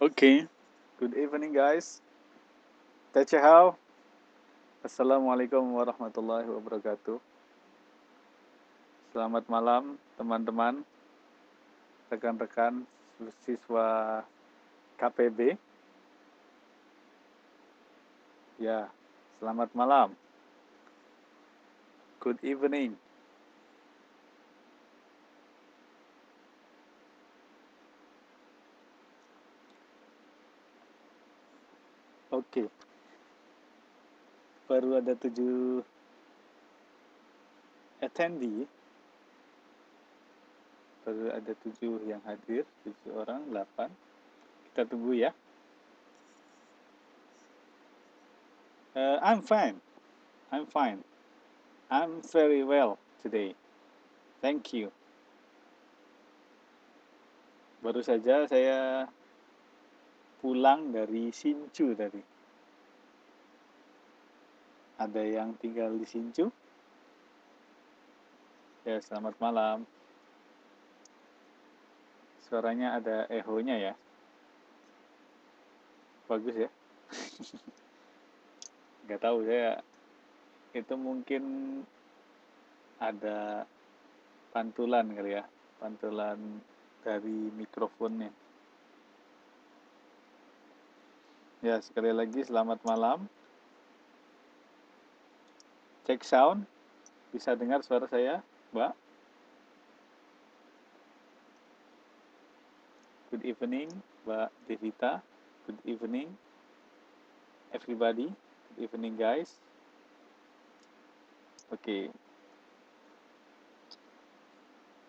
Okay, good evening guys. Tachehau. Assalamualaikum warahmatullahi wabarakatuh. Selamat malam teman-teman, rekan-rekan siswa KPB. Ya, selamat malam. Good evening. Oke, baru ada 7 attendee. Baru ada 7 yang hadir, 7 orang, 8. Kita tunggu ya. I'm fine. I'm fine. I'm very well today. Thank you. Baru saja saya pulang dari Hsinchu tadi. Ada yang tinggal di Hsinchu? Ya, selamat malam. Suaranya ada echo-nya ya. Bagus ya. Nggak tahu saya, itu mungkin ada pantulan kali ya. Pantulan dari mikrofonnya. Ya, sekali lagi selamat malam. Cek sound. Bisa dengar suara saya, Mbak? Good evening, Mbak Devita. Good evening, everybody. Good evening, guys. Okay.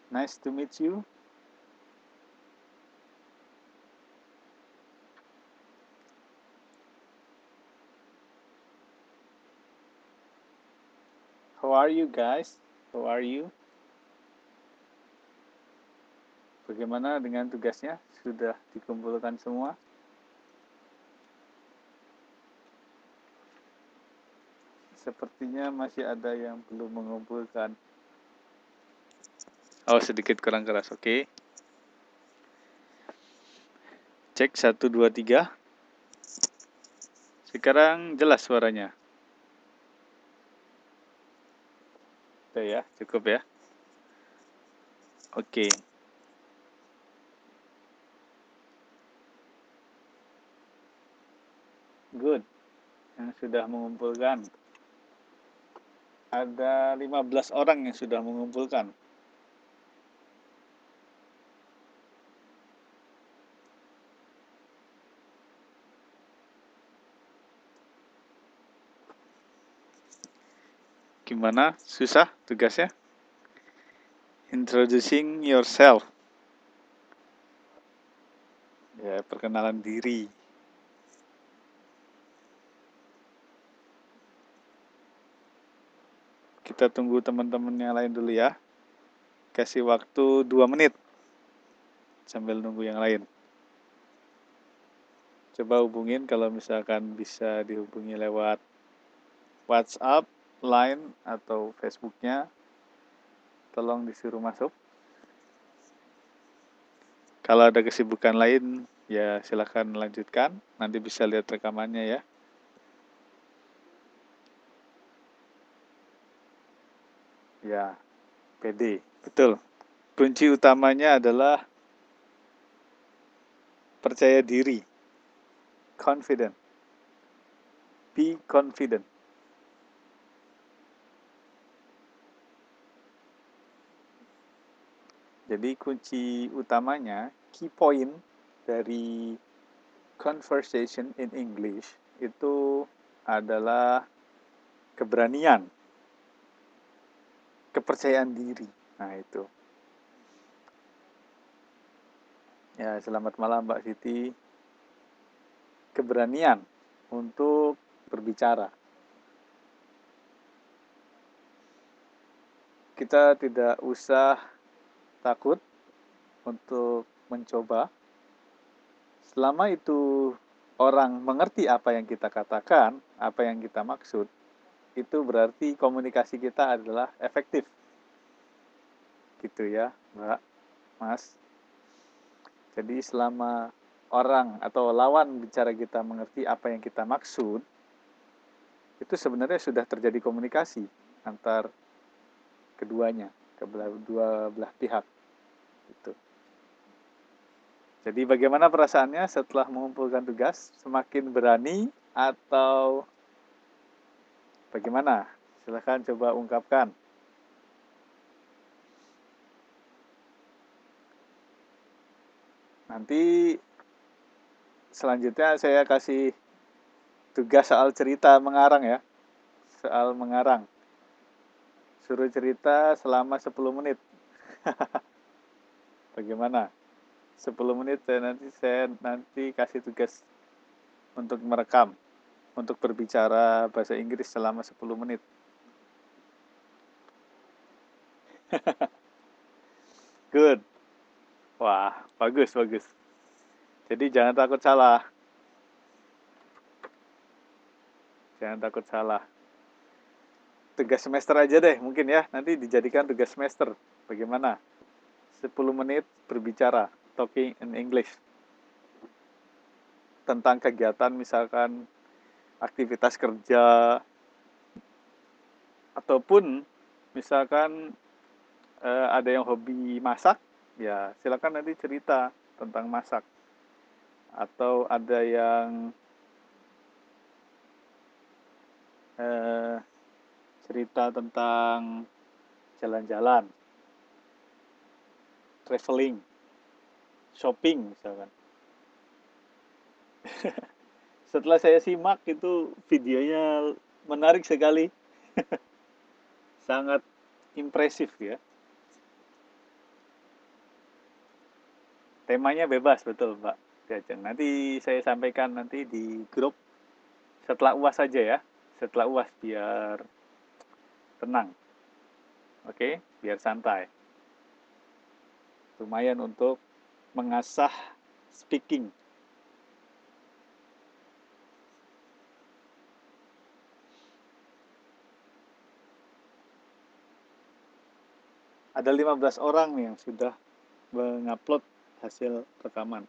Nice to meet you. How are you guys? How are you? Bagaimana dengan tugasnya? Sudah dikumpulkan semua? Sepertinya masih ada yang belum mengumpulkan. Oh, sedikit kurang keras. Oke. Cek 1, 2, 3. Sekarang jelas suaranya. Udah ya, cukup ya. Oke. Good. Yang sudah mengumpulkan. Ada 15 orang yang sudah mengumpulkan. Gimana? Susah tugasnya? Introducing yourself. Ya, perkenalan diri. Kita tunggu teman-teman yang lain dulu ya. Kasih waktu 2 menit. Sambil nunggu yang lain. Coba hubungin kalau misalkan bisa dihubungi lewat WhatsApp, Line, atau Facebooknya. Tolong disuruh masuk. Kalau ada kesibukan lain, ya silahkan lanjutkan. Nanti bisa lihat rekamannya ya. Ya, pede. Betul. Kunci utamanya adalah percaya diri. Confident. Be confident. Jadi kunci utamanya, key point dari conversation in English itu adalah keberanian, kepercayaan diri. Nah itu. Ya, selamat malam Mbak Siti. Keberanian untuk berbicara. Kita tidak usah takut untuk mencoba. Selama itu orang mengerti apa yang kita katakan, apa yang kita maksud, itu berarti komunikasi kita adalah efektif. Gitu ya, Mbak, Mas. Jadi selama orang atau lawan bicara kita mengerti apa yang kita maksud, itu sebenarnya sudah terjadi komunikasi antar keduanya, dua belah pihak. Gitu. Jadi bagaimana perasaannya setelah mengumpulkan tugas? Semakin berani atau bagaimana? Silahkan coba ungkapkan. Nanti selanjutnya saya kasih tugas soal cerita mengarang ya. Soal mengarang. Suruh cerita selama 10 menit. Bagaimana? 10 menit saya nanti kasih tugas untuk merekam, untuk berbicara bahasa Inggris selama 10 menit. Good. Wah, bagus, bagus. Jadi jangan takut salah. Jangan takut salah. Tugas semester aja deh mungkin ya. Nanti dijadikan tugas semester. Bagaimana? 10 menit berbicara, talking in English. Tentang kegiatan misalkan aktivitas kerja, ataupun misalkan ada yang hobi masak, ya silakan nanti cerita tentang masak. Atau ada yang cerita tentang jalan-jalan, traveling, shopping misalkan. Setelah saya simak itu videonya menarik sekali. Sangat impresif ya. Temanya bebas betul Mbak Jajang. Nanti saya sampaikan nanti di grup setelah UAS saja ya. Setelah UAS biar tenang. Oke, biar santai. Lumayan untuk mengasah speaking. Ada 15 orang yang sudah mengupload hasil rekaman.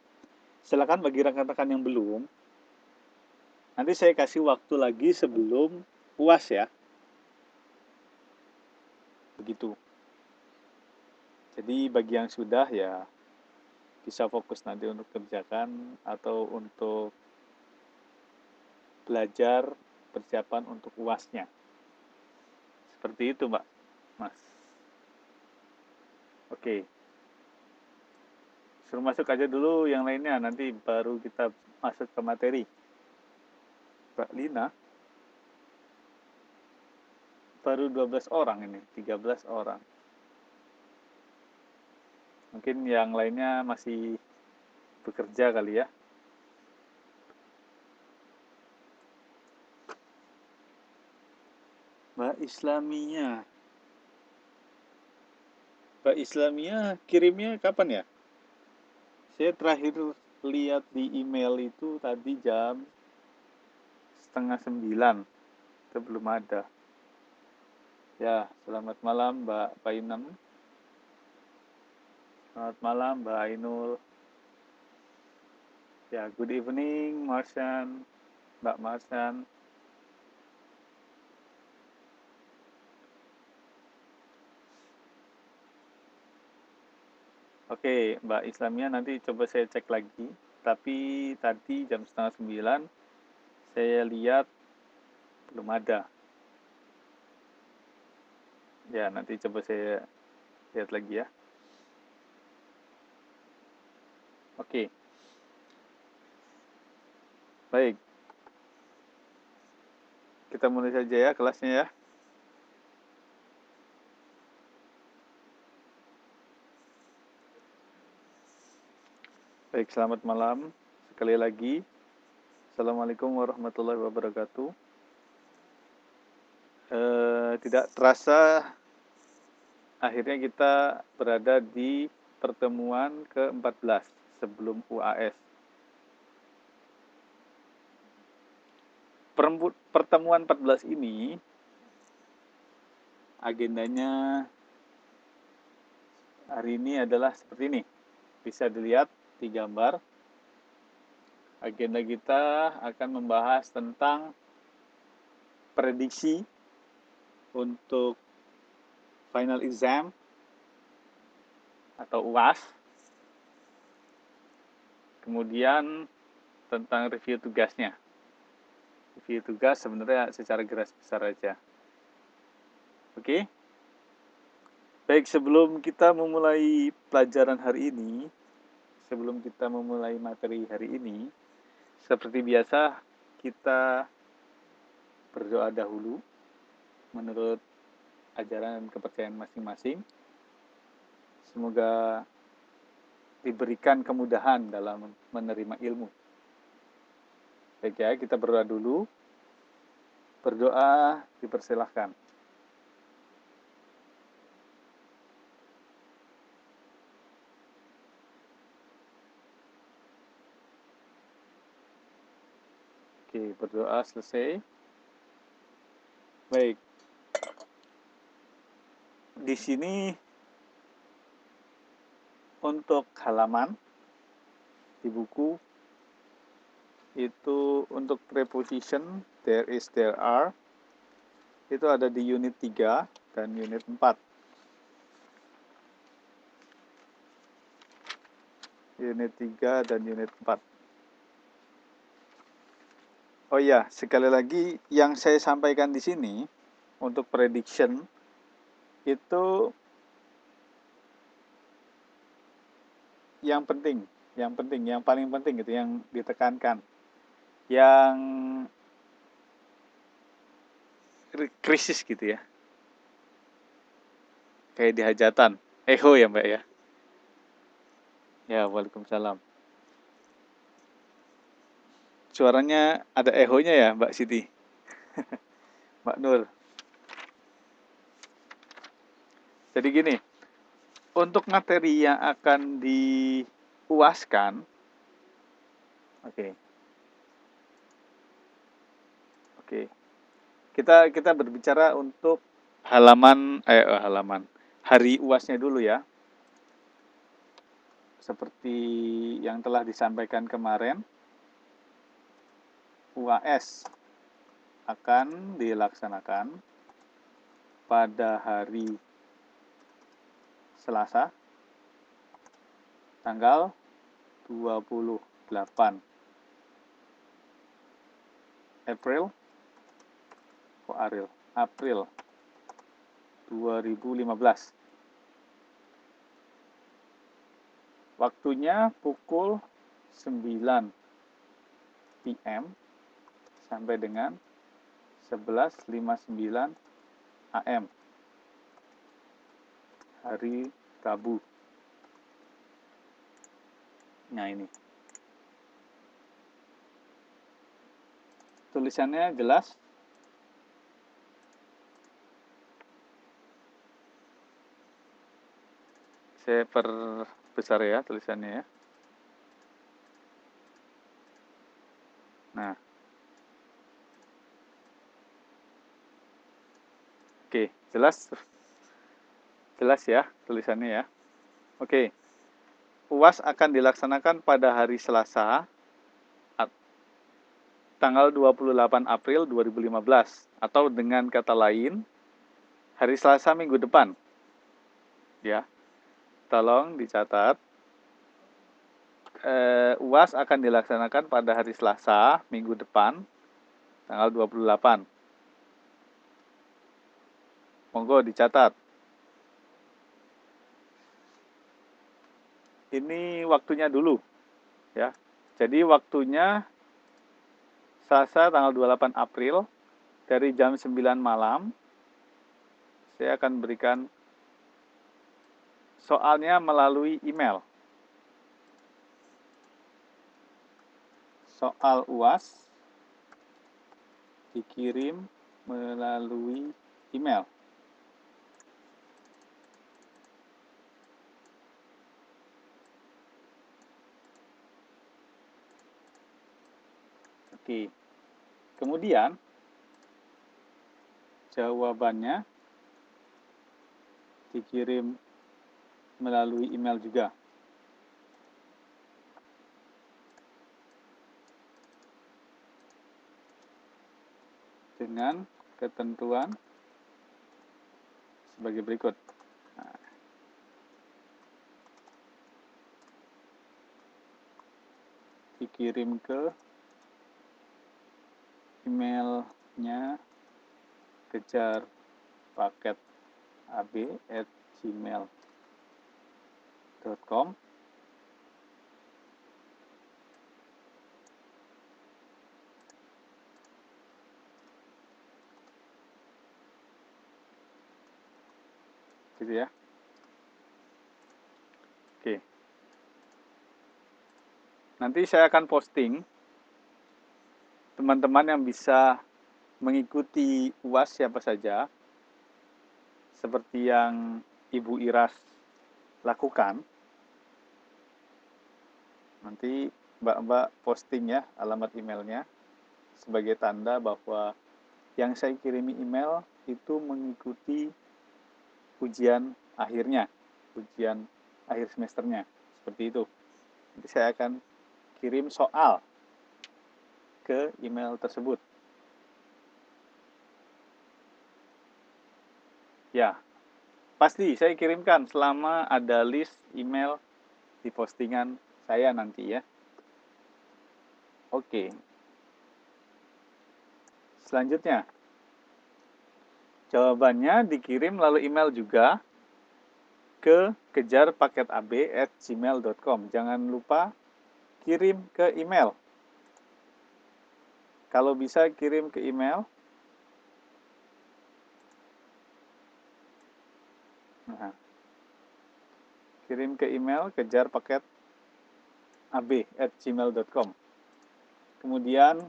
Silakan bagi rekan-rekan yang belum, nanti saya kasih waktu lagi sebelum UAS ya. Begitu. Jadi bagi yang sudah ya bisa fokus nanti untuk kerjakan atau untuk belajar persiapan untuk UASnya. Seperti itu, Mbak. Mas. Oke. Suruh masuk aja dulu yang lainnya, nanti baru kita masuk ke materi. Mbak Lina, baru 12 orang ini, 13 orang. Mungkin yang lainnya masih bekerja kali ya. Mbak Islamia. Mbak Islamia kirimnya kapan ya? Saya terakhir lihat di email itu tadi jam 8:30. Itu belum ada. Ya, selamat malam Mbak Painem. Selamat malam Mbak Ainul. Ya, good evening Marsan, Mbak Marsan. Oke, Mbak Islamia nanti coba saya cek lagi. Tapi tadi jam 8:30 saya lihat belum ada. Ya, nanti coba saya lihat lagi ya. Oke. Baik. Kita mulai saja ya kelasnya ya. Baik, selamat malam. Sekali lagi, Assalamualaikum warahmatullahi wabarakatuh. Tidak terasa akhirnya kita berada di pertemuan ke-14 sebelum UAS. Pertemuan 14 ini agendanya hari ini adalah seperti ini. Bisa dilihat di gambar. Agenda kita akan membahas tentang prediksi untuk final exam atau UAS. Kemudian tentang review tugasnya. Review tugas sebenarnya secara garis besar aja. Oke? Baik, sebelum kita memulai pelajaran hari ini, sebelum kita memulai materi hari ini, seperti biasa kita berdoa dahulu menurut ajaran dan kepercayaan masing-masing. Semoga diberikan kemudahan dalam menerima ilmu. Baik ya, kita berdoa dulu. Berdoa dipersilahkan. Oke, berdoa selesai. Baik. Di sini untuk halaman di buku itu untuk preposition there is, there are itu ada di unit 3 dan unit 4. Unit 3 dan unit 4. Oh iya, sekali lagi yang saya sampaikan di sini untuk prediction itu yang paling penting gitu, yang ditekankan. Yang krisis gitu ya. Kayak di hajatan. Eho ya Mbak ya? Ya, waalaikumsalam. Suaranya ada ehonya ya Mbak Siti? Mbak Nur. Jadi gini, untuk materi yang akan diuaskan, oke. Kita berbicara untuk halaman hari UASnya dulu ya. Seperti yang telah disampaikan kemarin, UAS akan dilaksanakan pada hari Selasa tanggal 28 April 2015. Waktunya pukul 9 PM sampai dengan 11.59 AM. Hari Rabu. Nah ini. Tulisannya jelas. Saya perbesar ya tulisannya ya. Nah. Oke, jelas? Jelas ya tulisannya ya. Oke. UAS akan dilaksanakan pada hari Selasa tanggal 28 April 2015 atau dengan kata lain hari Selasa minggu depan. Ya. Tolong dicatat. UAS akan dilaksanakan pada hari Selasa minggu depan tanggal 28. Monggo dicatat. Ini waktunya dulu ya. Jadi waktunya Selasa tanggal 28 April dari jam 9 malam. Saya akan berikan soalnya melalui email. Soal UAS dikirim melalui email. Oke. Kemudian jawabannya dikirim melalui email juga. dengan ketentuan sebagai berikut. Nah, dikirim ke emailnya kejar paket ab@gmail.com. Gitu ya. Oke. Nanti saya akan posting teman-teman yang bisa mengikuti UAS siapa saja, seperti yang Ibu Iras lakukan. Nanti Mbak posting ya alamat emailnya sebagai tanda bahwa yang saya kirimi email itu mengikuti ujian akhirnya, ujian akhir semesternya, seperti itu. Nanti saya akan kirim soal ke email tersebut. Ya, pasti saya kirimkan selama ada list email di postingan saya nanti ya. Oke. Selanjutnya, jawabannya dikirim melalui email juga ke kejarpaketab@gmail.com. Jangan lupa kirim ke email. Kalau bisa kirim ke email. Nah, kirim ke email kejarpaketab@gmail.com. Kemudian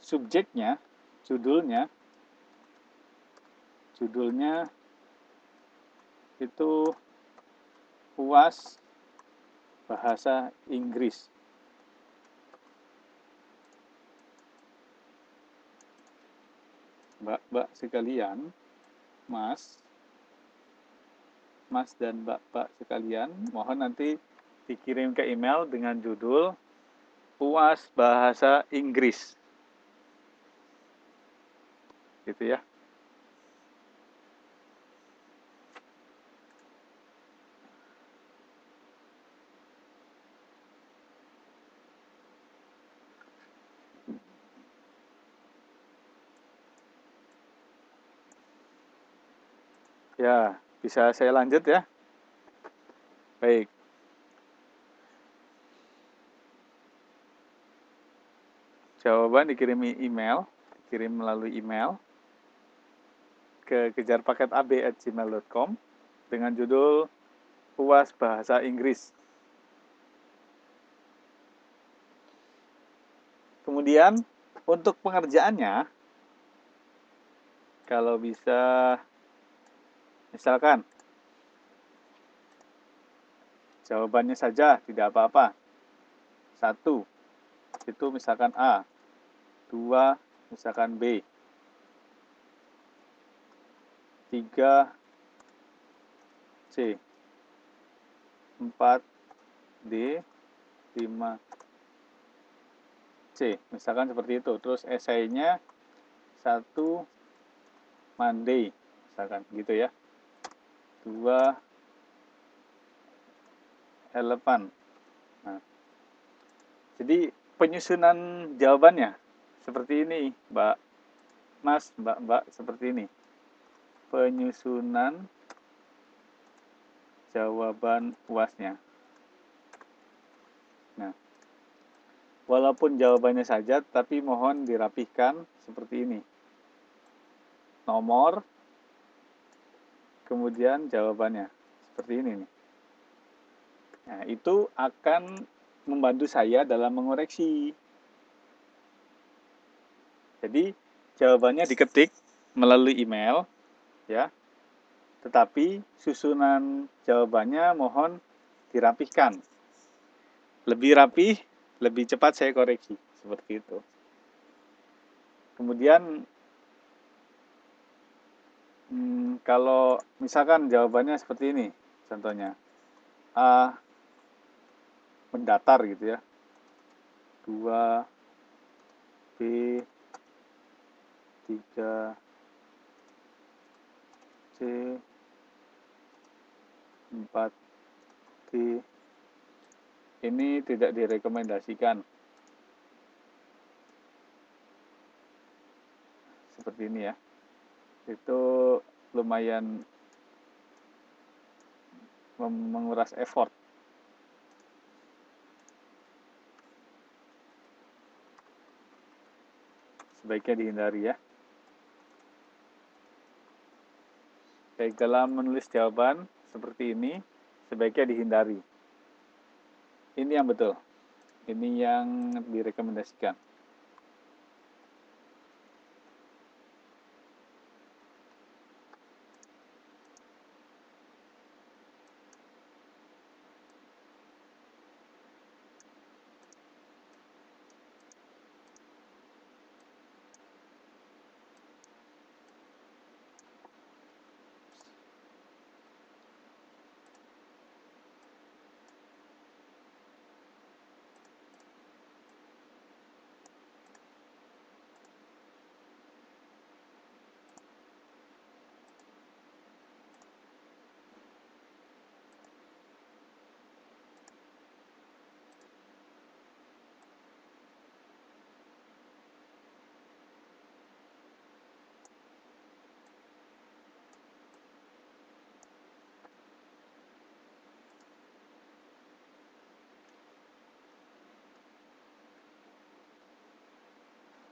subjeknya, judulnya itu UAS Bahasa Inggris. Mbak-mbak sekalian, Mas dan Mbak sekalian, mohon nanti dikirim ke email dengan judul UAS Bahasa Inggris. Gitu ya. Ya, bisa saya lanjut ya? Baik. Jawaban dikirim melalui email ke kejarpaketab@gmail.com dengan judul UAS Bahasa Inggris. Kemudian untuk pengerjaannya, kalau bisa, misalkan jawabannya saja tidak apa-apa. 1, itu misalkan A. 2, misalkan B. 3, C. 4, D. 5, C. Misalkan seperti itu. Terus esainya 1, Monday. Misalkan gitu ya. 2, elephant. Nah, jadi penyusunan jawabannya seperti ini, Mbak Mas, Mbak seperti ini. Penyusunan jawaban UASnya. Nah, walaupun jawabannya saja, tapi mohon dirapihkan seperti ini. Nomor, kemudian jawabannya. Seperti ini nih. Nah, itu akan membantu saya dalam mengoreksi. Jadi, jawabannya diketik melalui email, ya. Tetapi susunan jawabannya mohon dirapihkan. Lebih rapih, lebih cepat saya koreksi. Seperti itu. Kemudian, kalau misalkan jawabannya seperti ini, contohnya. A, mendatar gitu ya. 2, B, 3 C 4 D ini tidak direkomendasikan. Seperti ini ya. Itu lumayan menguras effort. Sebaiknya dihindari ya. Baik, dalam menulis jawaban seperti ini, sebaiknya dihindari. Ini yang betul. Ini yang direkomendasikan.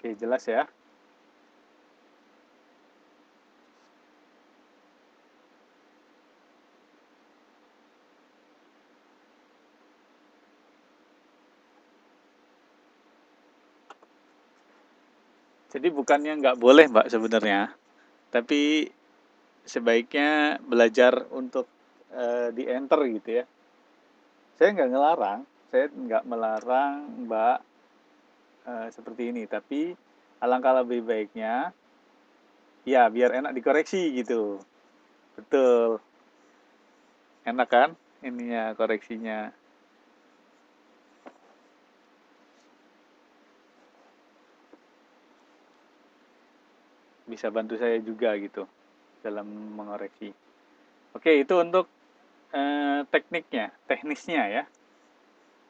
Oke, jelas ya. Jadi bukannya nggak boleh Mbak sebenarnya, tapi sebaiknya belajar untuk di-enter gitu ya. Saya nggak ngelarang, saya nggak melarang Mbak seperti ini, tapi alangkah lebih baiknya, ya biar enak dikoreksi gitu. Betul, enak kan ininya koreksinya. Bisa bantu saya juga gitu dalam mengoreksi. Oke, itu untuk tekniknya, teknisnya ya.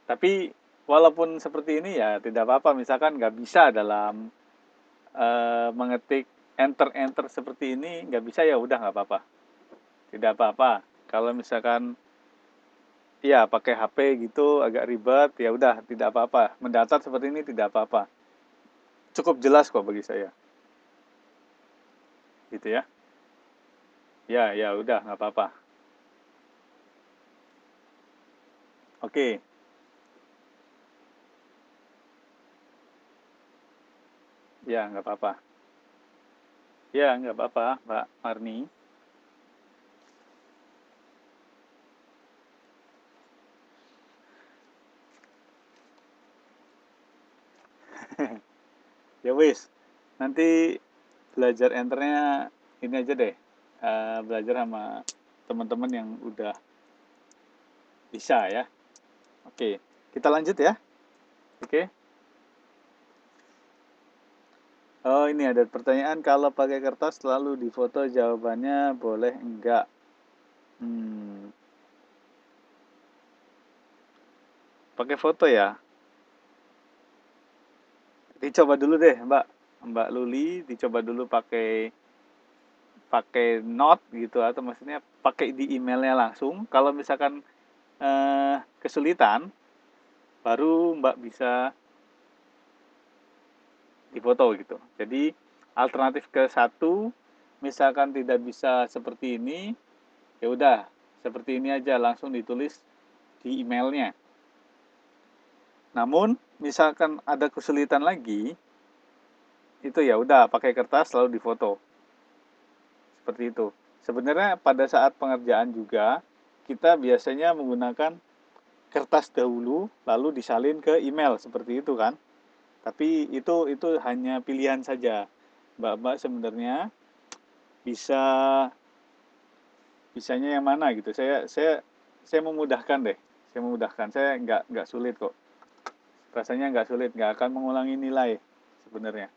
Tapi walaupun seperti ini ya tidak apa-apa, misalkan nggak bisa dalam mengetik enter seperti ini, nggak bisa ya udah nggak apa-apa, tidak apa-apa. Kalau misalkan ya pakai HP gitu agak ribet, ya udah tidak apa-apa. Mendatar seperti ini tidak apa-apa. Cukup jelas kok bagi saya, gitu ya. Ya, ya udah nggak apa-apa. Oke, ya nggak apa-apa. Ya nggak apa-apa, Mbak Marni. Ya wis, nanti belajar enternya ini aja deh. Belajar sama teman-teman yang udah bisa ya. Oke, kita lanjut ya. Oke. Oh, ini ada pertanyaan, kalau pakai kertas selalu difoto jawabannya boleh enggak? Hmm, pakai foto ya. Dicoba dulu deh, Mbak. Mbak Luli, dicoba dulu pakai pakai note gitu atau maksudnya pakai di emailnya langsung. Kalau misalkan kesulitan, baru Mbak bisa difoto gitu. Jadi alternatif ke satu, misalkan tidak bisa seperti ini, ya udah seperti ini aja langsung ditulis di emailnya. Namun misalkan ada kesulitan lagi, itu ya udah pakai kertas lalu difoto. Seperti itu. Sebenarnya pada saat pengerjaan juga kita biasanya menggunakan kertas dahulu lalu disalin ke email seperti itu kan. Tapi itu hanya pilihan saja. Mbak-mbak sebenarnya bisa bisanya yang mana gitu. Saya memudahkan deh. Saya memudahkan. Saya nggak sulit kok. Rasanya nggak sulit, nggak akan mengulangi nilai sebenarnya.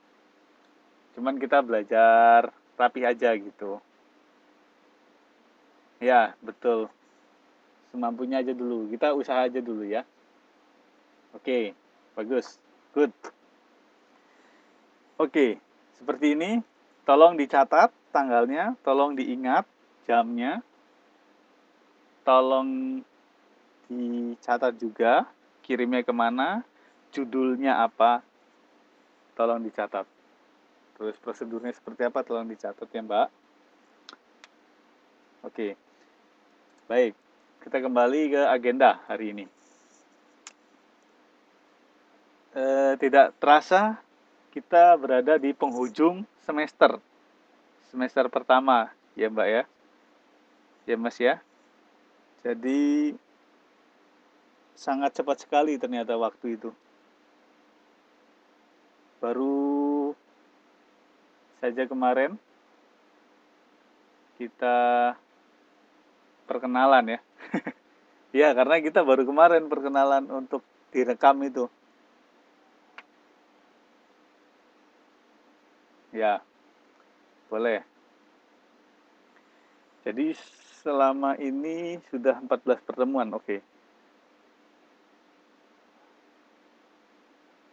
Cuman kita belajar rapi aja gitu. Ya, betul. Semampunya aja dulu. Kita usaha aja dulu ya. Oke, bagus. Good. Oke, seperti ini. Tolong dicatat tanggalnya, tolong diingat jamnya, tolong dicatat juga kirimnya kemana, judulnya apa, tolong dicatat. Terus prosedurnya seperti apa, tolong dicatat ya Mbak. Oke, baik. Kita kembali ke agenda hari ini. Tidak terasa kita berada di penghujung semester. Semester pertama, ya Mbak ya. Ya Mas ya. Jadi sangat cepat sekali ternyata waktu itu. Baru saja kemarin kita perkenalan ya. Ya, karena kita baru kemarin perkenalan untuk direkam itu. Ya, boleh. Jadi selama ini sudah 14 pertemuan, oke.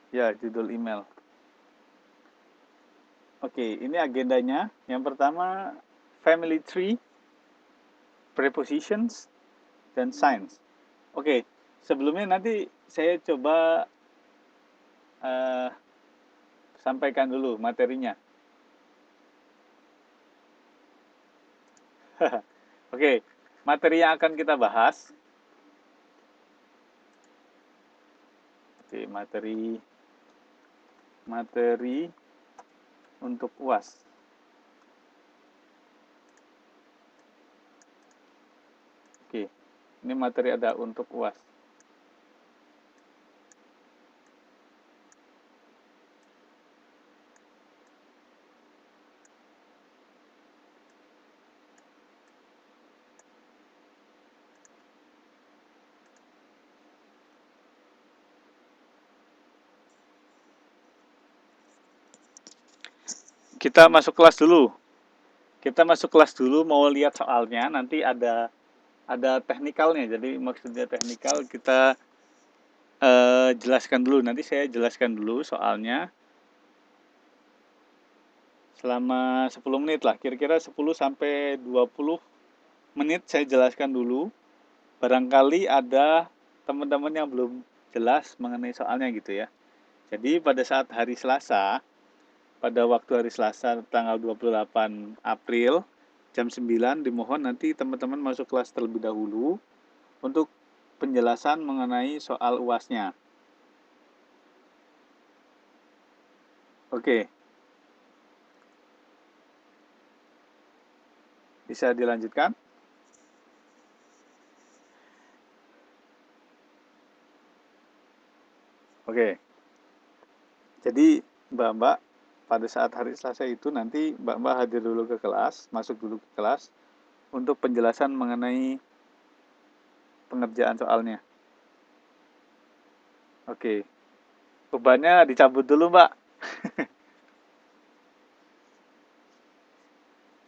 Ya, judul email. Oke, ini agendanya. Yang pertama, family tree, prepositions, dan signs. Oke, sebelumnya nanti saya coba sampaikan dulu materinya. Oke, materi yang akan kita bahas. Oke, materi untuk UAS. Oke, ini materi ada untuk UAS. Kita masuk kelas dulu. Kita masuk kelas dulu, mau lihat soalnya. Nanti ada teknikalnya. Jadi maksudnya teknikal kita jelaskan dulu. Nanti saya jelaskan dulu soalnya. Selama 10 menit lah. Kira-kira 10 sampai 20 menit saya jelaskan dulu. Barangkali ada teman-teman yang belum jelas mengenai soalnya gitu ya. Jadi pada saat hari Selasa, pada waktu hari Selasa tanggal 28 April jam 9 dimohon nanti teman-teman masuk kelas terlebih dahulu untuk penjelasan mengenai soal UAS-nya. Oke. Bisa dilanjutkan? Oke. Jadi Mbak-mbak pada saat hari Selasa itu nanti Mbak-mbak hadir dulu ke kelas, masuk dulu ke kelas untuk penjelasan mengenai pengerjaan soalnya. Oke. Bebannya dicabut dulu, Mbak.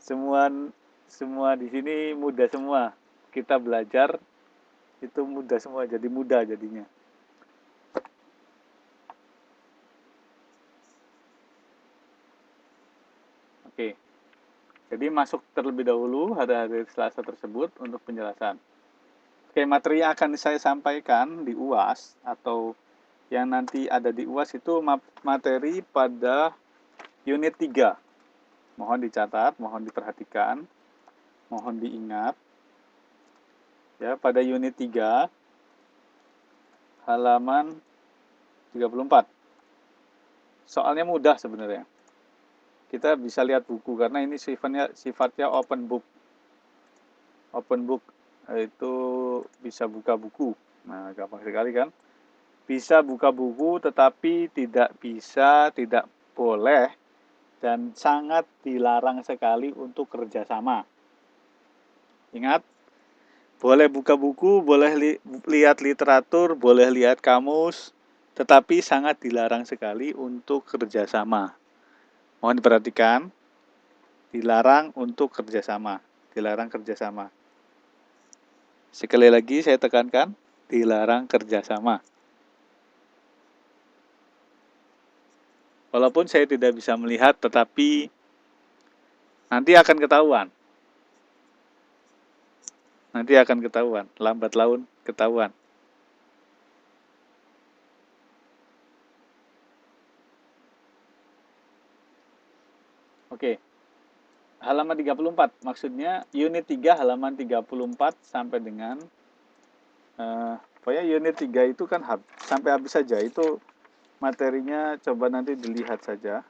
Semua di sini mudah semua. Kita belajar itu mudah semua, jadi mudah jadinya. Oke. Jadi masuk terlebih dahulu hari-hari Selasa tersebut untuk penjelasan. Oke, materi yang akan saya sampaikan di UAS atau yang nanti ada di UAS itu materi pada unit 3. Mohon dicatat, mohon diperhatikan, mohon diingat. Ya, pada unit 3 halaman 34. Soalnya mudah sebenarnya. Kita bisa lihat buku karena ini sifatnya open book. Open book itu bisa buka buku. Nah, gampang sekali kan? Bisa buka buku tetapi tidak boleh dan sangat dilarang sekali untuk kerjasama. Ingat, boleh buka buku, boleh lihat literatur, boleh lihat kamus, tetapi sangat dilarang sekali untuk kerjasama. Mohon diperhatikan, dilarang untuk kerjasama. Dilarang kerjasama. Sekali lagi saya tekankan, dilarang kerjasama. Walaupun saya tidak bisa melihat, tetapi nanti akan ketahuan. Nanti akan ketahuan, lambat laun ketahuan. Oke. Halaman 34, maksudnya unit 3 halaman 34 sampai dengan pokoknya unit 3 itu kan sampai habis saja. Itu materinya coba nanti dilihat saja.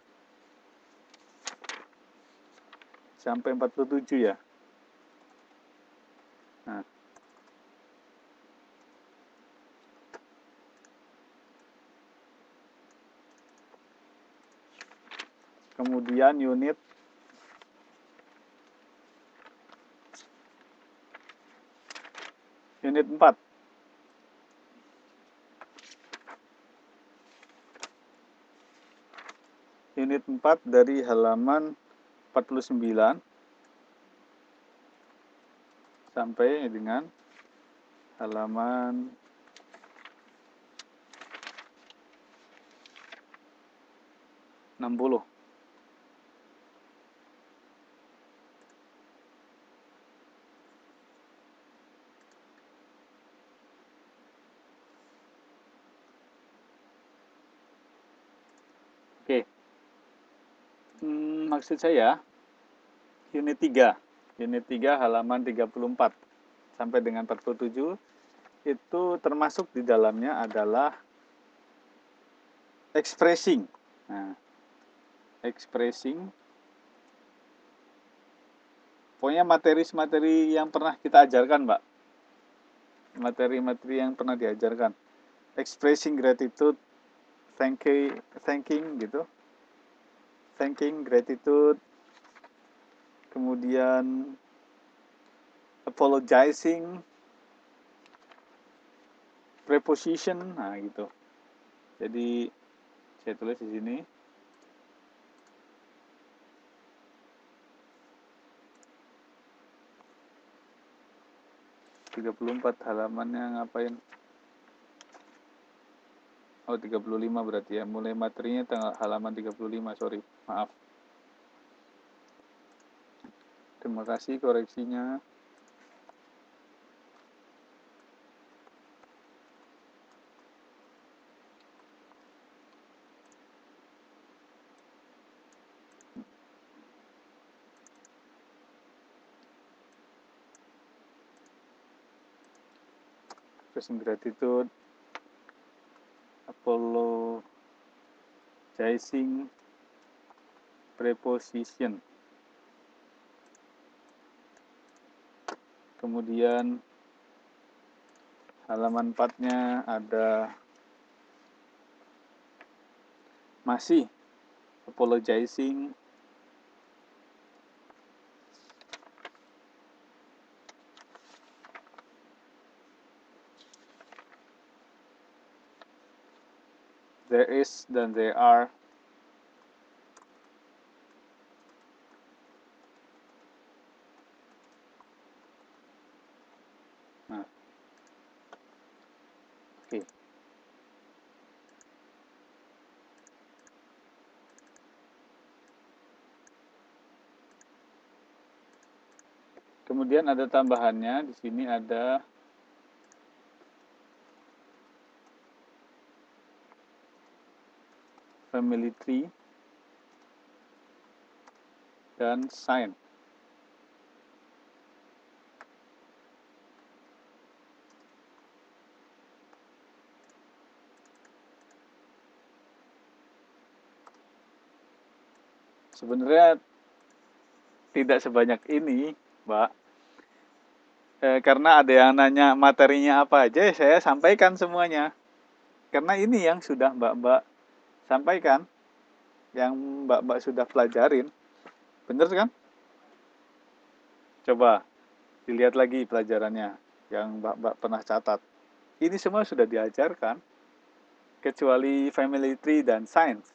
Sampai 47 ya. Nah. Kemudian unit 4. Unit 4 dari halaman 49 sampai dengan halaman 60. Oke. Maksud saya unit 3. Unit 3 halaman 34 sampai dengan 47 itu termasuk di dalamnya adalah expressing. Nah, expressing. Pokoknya materi-materi yang pernah kita ajarkan, Mbak. Materi-materi yang pernah diajarkan. Expressing gratitude, thanking gitu. Thanking, gratitude. Kemudian apologizing, preposition, nah gitu. Jadi saya tulis di sini. Tiga 34 halamannya ngapain? Oh, 35 berarti ya. Mulai materinya halaman 35, sorry. Maaf. Terima kasih koreksinya. Expressing gratitude, apologizing, preposition. Kemudian halaman 4-nya ada masih apologizing, there is dan there are. Nah, oke. Kemudian ada tambahannya, di sini ada family tree dan sign. Sebenarnya tidak sebanyak ini, Mbak. Karena ada yang nanya materinya apa aja, saya sampaikan semuanya. Karena ini yang sudah Mbak-Mbak sampaikan, yang Mbak-Mbak sudah pelajarin. Bener kan? Coba dilihat lagi pelajarannya yang Mbak-Mbak pernah catat. Ini semua sudah diajarkan, kecuali family tree dan science.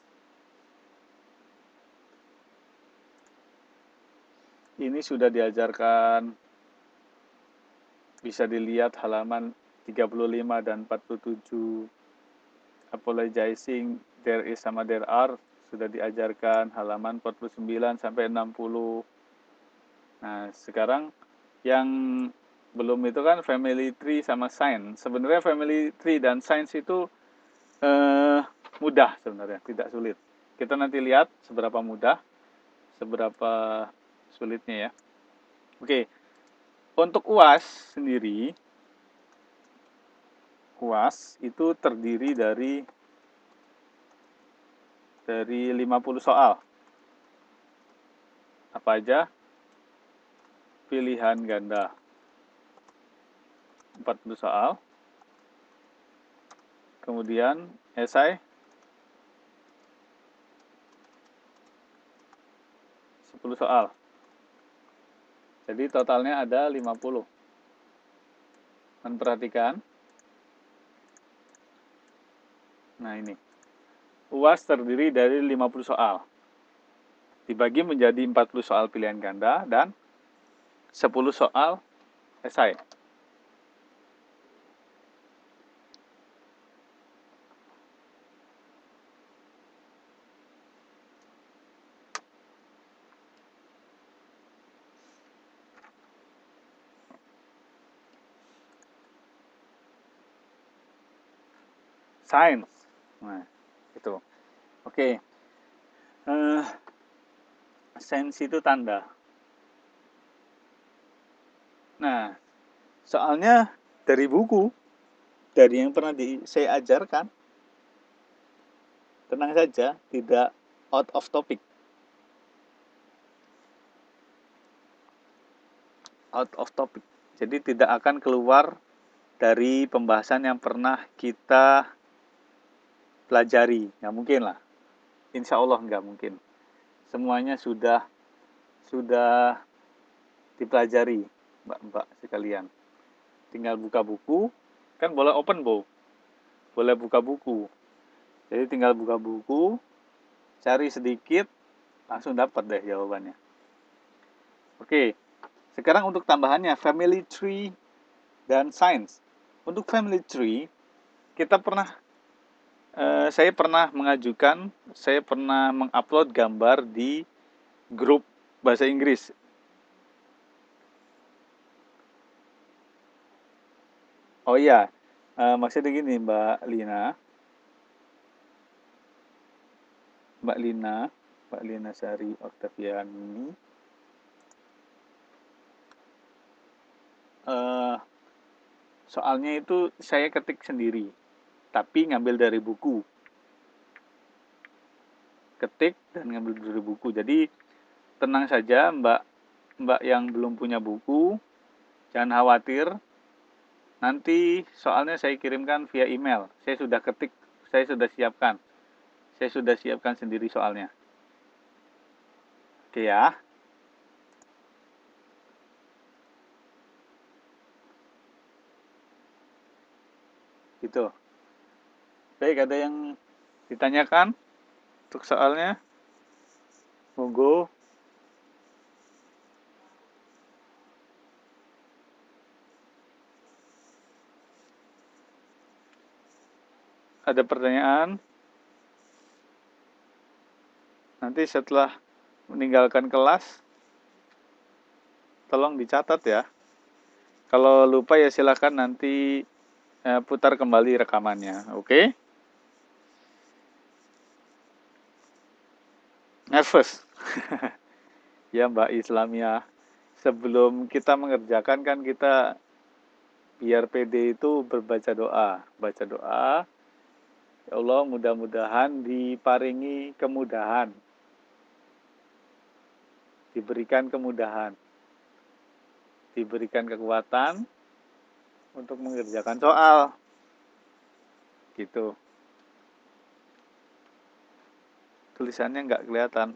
ini sudah diajarkan, bisa dilihat halaman 35 dan 47. Apologizing there is sama there are sudah diajarkan halaman 49 sampai 60. Nah, sekarang yang belum itu kan family tree sama sign. Sebenarnya family tree dan signs itu mudah sebenarnya, tidak sulit. Kita nanti lihat seberapa mudah, seberapa sulitnya ya. Oke, untuk UAS sendiri, UAS itu terdiri dari 50 soal. Apa aja? Pilihan ganda 40 soal. Kemudian esai 10 soal. Jadi totalnya ada 50. Dan perhatikan. Nah ini. UAS terdiri dari 50 soal. Dibagi menjadi 40 soal pilihan ganda dan 10 soal esai. Sains. Nah, itu. Oke. Sains itu tanda. Nah, soalnya dari buku, dari yang pernah saya ajarkan, tenang saja, tidak out of topic. Out of topic. Jadi tidak akan keluar dari pembahasan yang pernah kita pelajari. Nggak mungkin lah. Insya Allah nggak mungkin. Semuanya sudah dipelajari, mbak-mbak sekalian. Tinggal buka buku, kan boleh open book, boleh buka buku. Jadi tinggal buka buku, cari sedikit, langsung dapat deh jawabannya. Oke, sekarang untuk tambahannya, family tree dan science. Untuk family tree, saya pernah mengajukan, saya pernah mengupload gambar di grup bahasa Inggris. Oh iya, maksudnya gini Mbak Lina. Mbak Lina Sari Oktaviani. Soalnya itu saya ketik sendiri, tapi ngambil dari buku. Ketik dan ngambil dari buku. Jadi tenang saja Mbak yang belum punya buku, jangan khawatir. Nanti soalnya saya kirimkan via email. Saya sudah ketik, saya sudah siapkan. Saya sudah siapkan sendiri soalnya. Oke ya. Gitu. Baik, ada yang ditanyakan untuk soalnya? Monggo. Ada pertanyaan? Nanti setelah meninggalkan kelas, tolong dicatat ya. Kalau lupa ya silakan nanti putar kembali rekamannya, oke? Nervous. Ya Mbak Islamia. Sebelum kita mengerjakan kan kita biar pede itu berbaca doa. Baca doa, ya Allah mudah-mudahan diparingi kemudahan. Diberikan kemudahan. Diberikan kekuatan untuk mengerjakan soal. Gitu. Tulisannya nggak kelihatan.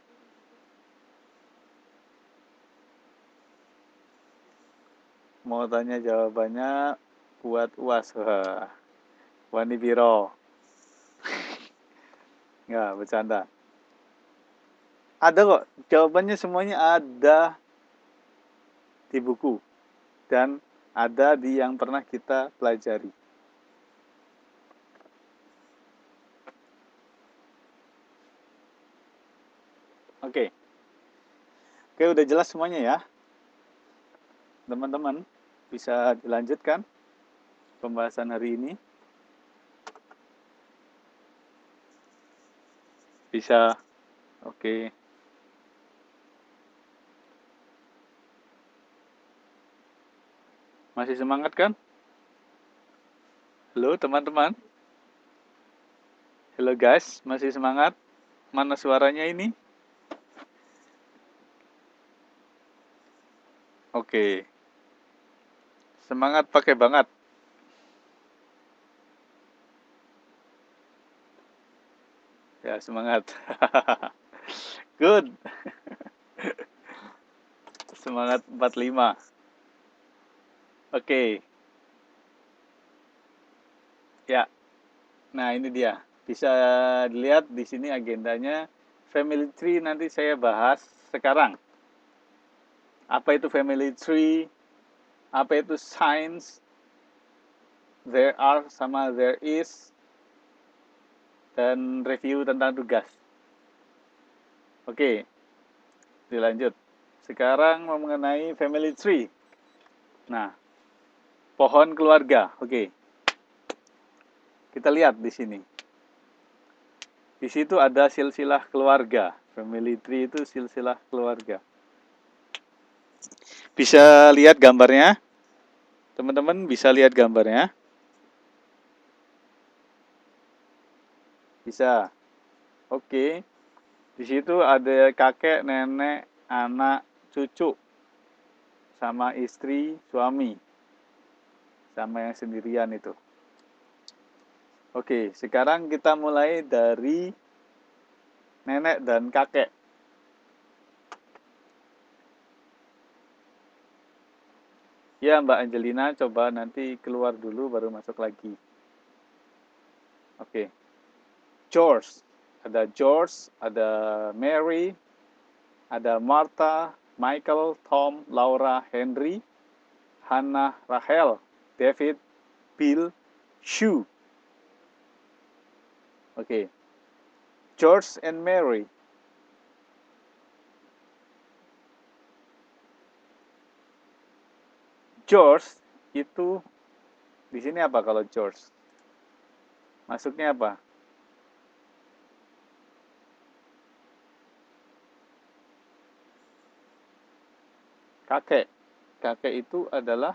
Mau tanya jawabannya buat UAS. Wani Biro. Nggak, bercanda. Ada kok, jawabannya semuanya ada. di buku dan ada di yang pernah kita pelajari. Oke. Oke, udah jelas semuanya ya. Teman-teman, bisa dilanjutkan pembahasan hari ini? Bisa. Oke. Masih semangat kan? Halo teman-teman. Halo guys, masih semangat? Mana suaranya ini? Oke. Semangat pakai banget. Ya, semangat. Good. Semangat 45. Oke. Ya. Nah, ini dia. Bisa dilihat di sini agendanya. Family tree nanti saya bahas sekarang. Apa itu family tree? Apa itu science? There are sama there is. Dan review tentang tugas. Oke. Dilanjut. Sekarang mengenai family tree. Nah, pohon keluarga. Oke. Kita lihat di sini. Di situ ada silsilah keluarga. Family tree itu silsilah keluarga. Bisa lihat gambarnya? Teman-teman bisa lihat gambarnya? Bisa. Oke. Di situ ada kakek, nenek, anak, cucu, sama istri, suami, sama yang sendirian itu. Oke, sekarang kita mulai dari nenek dan kakek. Ya, Mbak Angelina, coba nanti keluar dulu baru masuk lagi. Oke. George. Ada Mary, ada Martha, Michael, Tom, Laura, Henry, Hannah, Rachel, David, Bill, Sue. Oke. George and Mary. George itu di sini apa kalau George? Masuknya apa? Kakek. Kakek itu adalah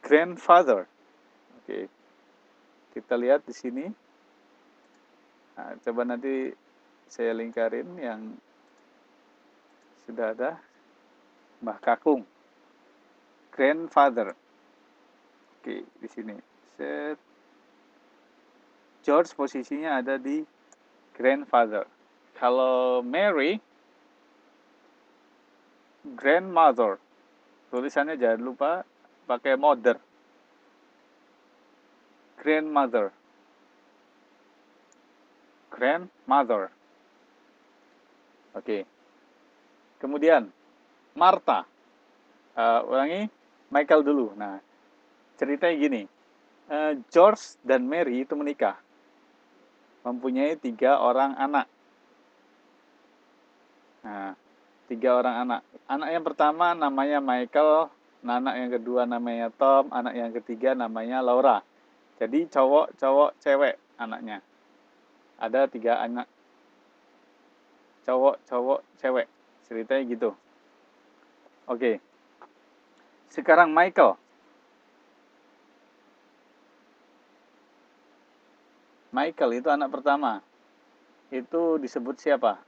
grandfather. Oke. Kita lihat di sini. Nah, coba nanti saya lingkarin yang sudah ada. Mbah Kakung. Grandfather. Oke, di sini. Set. George posisinya ada di grandfather. Kalau Mary, grandmother. Tulisannya jangan lupa pakai mother. Grandmother. Grandmother. Oke. Kemudian Martha. Ulangi Michael dulu. Nah, ceritanya gini. George dan Mary itu menikah. Mempunyai 3 orang anak. Nah, 3 orang anak. Anak yang pertama namanya Michael, anak yang kedua namanya Tom, anak yang ketiga namanya Laura. Jadi cowok, cewek anaknya. Ada 3 anak. Cowok, cewek. Ceritanya gitu. Oke. Sekarang Michael. Michael itu anak pertama. Itu disebut siapa?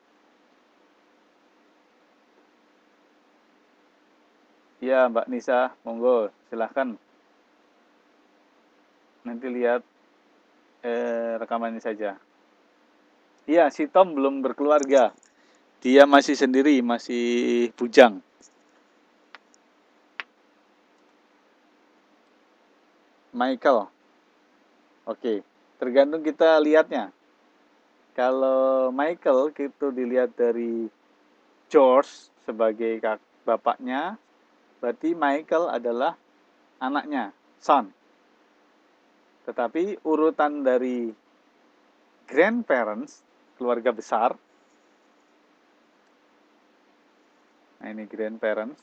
Ya, Mbak Nisa, monggo, silahkan. Nanti lihat rekaman ini saja. Iya, si Tom belum berkeluarga. Dia masih sendiri, masih bujang. Michael. Oke, tergantung kita lihatnya. Kalau Michael itu dilihat dari George sebagai bapaknya, berarti Michael adalah anaknya, son. Tetapi urutan dari grandparents, keluarga besar, nah ini grandparents,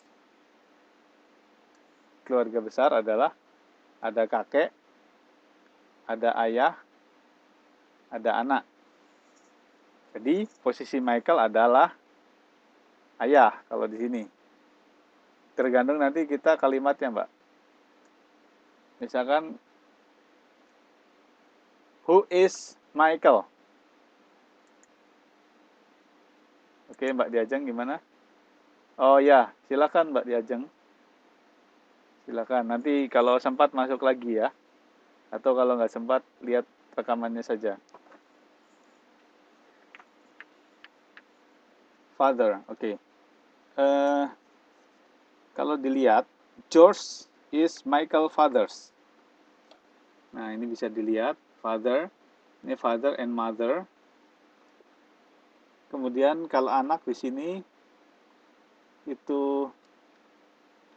keluarga besar adalah ada kakek, ada ayah, ada anak. Jadi posisi Michael adalah ayah kalau di sini. Tergantung nanti kita kalimatnya, Mbak. Misalkan, who is Michael? Oke, Mbak Diajeng gimana? Oh ya, silakan Mbak Diajeng. Silakan. Nanti kalau sempat masuk lagi ya. Atau kalau nggak sempat, lihat rekamannya saja. Father, oke. Kalau dilihat, George is Michael fathers. Nah, ini bisa dilihat, father. Ini father and mother. Kemudian kalau anak di sini, itu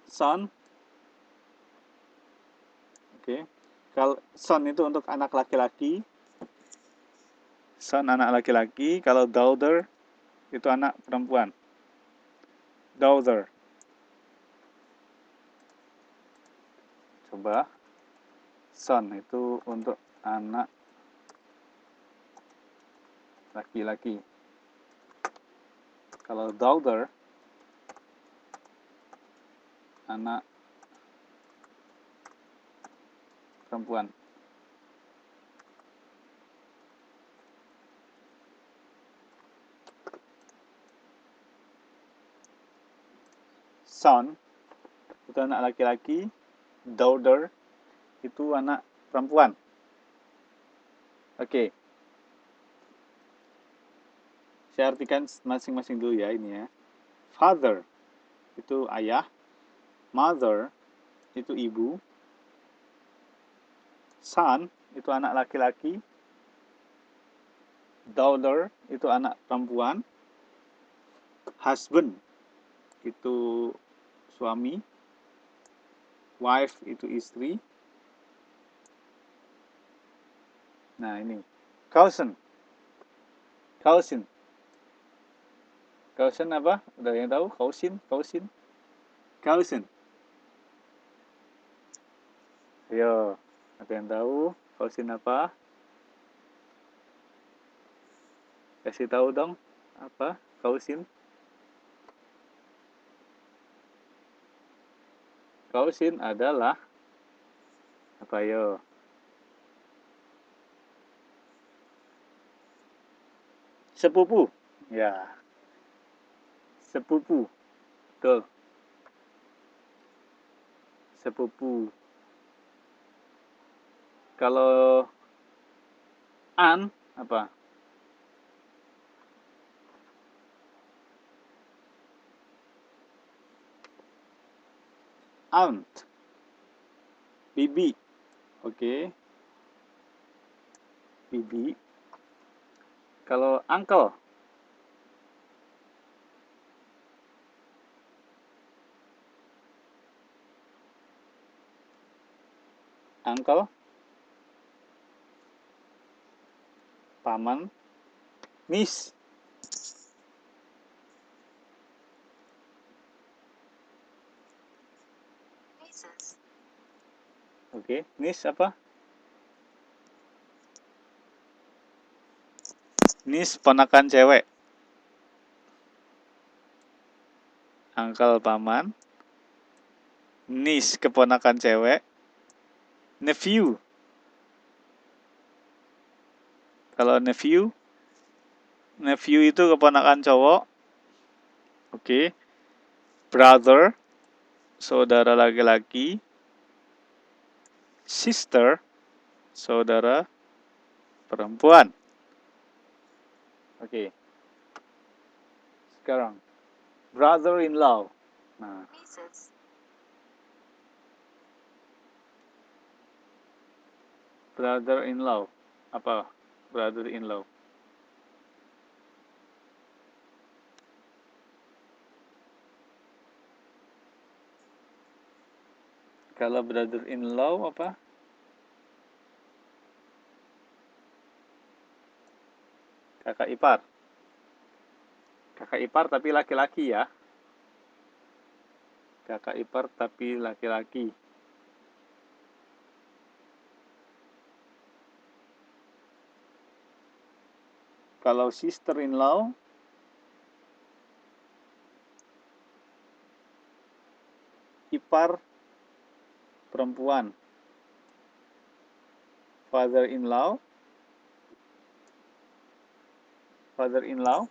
son. Oke. Kalau son itu untuk anak laki-laki. Son anak laki-laki. Kalau daughter itu anak perempuan. Daughter. Coba. Son itu untuk anak laki-laki. Kalau daughter, anak perempuan. Son itu anak laki-laki, daughter itu anak perempuan. Oke. Saya artikan masing-masing dulu ya ini ya. Father itu ayah, mother itu ibu, son itu anak laki-laki, daughter itu anak perempuan, husband itu suami, wife itu istri. Nah ini cousin. Cousin apa? Udah yang tahu? Cousin. Ayo, ada yang tahu? Cousin apa? Kasih tahu dong. Apa? Cousin. Cousin adalah apa yo? Sepupu. Ya. Sepupu. Betul. Sepupu. Kalau aunt apa? Aunt. Bibi. Oke. Bibi. Kalau uncle. Uncle. Paman. Niece. Oke. Niece apa? Niece ponakan cewek. Uncle paman. Niece keponakan cewek. Nephew. Kalau nephew itu keponakan cowok. Oke. Brother, saudara laki-laki. Sister, saudara perempuan. Oke. Sekarang brother-in-law. Nah, brother-in-law. Apa brother-in-law? Kalau brother-in-law apa? Kakak ipar. Kakak ipar tapi laki-laki ya. Kakak ipar tapi laki-laki. Kalau sister-in-law, ipar perempuan. Father-in-law, father-in-law,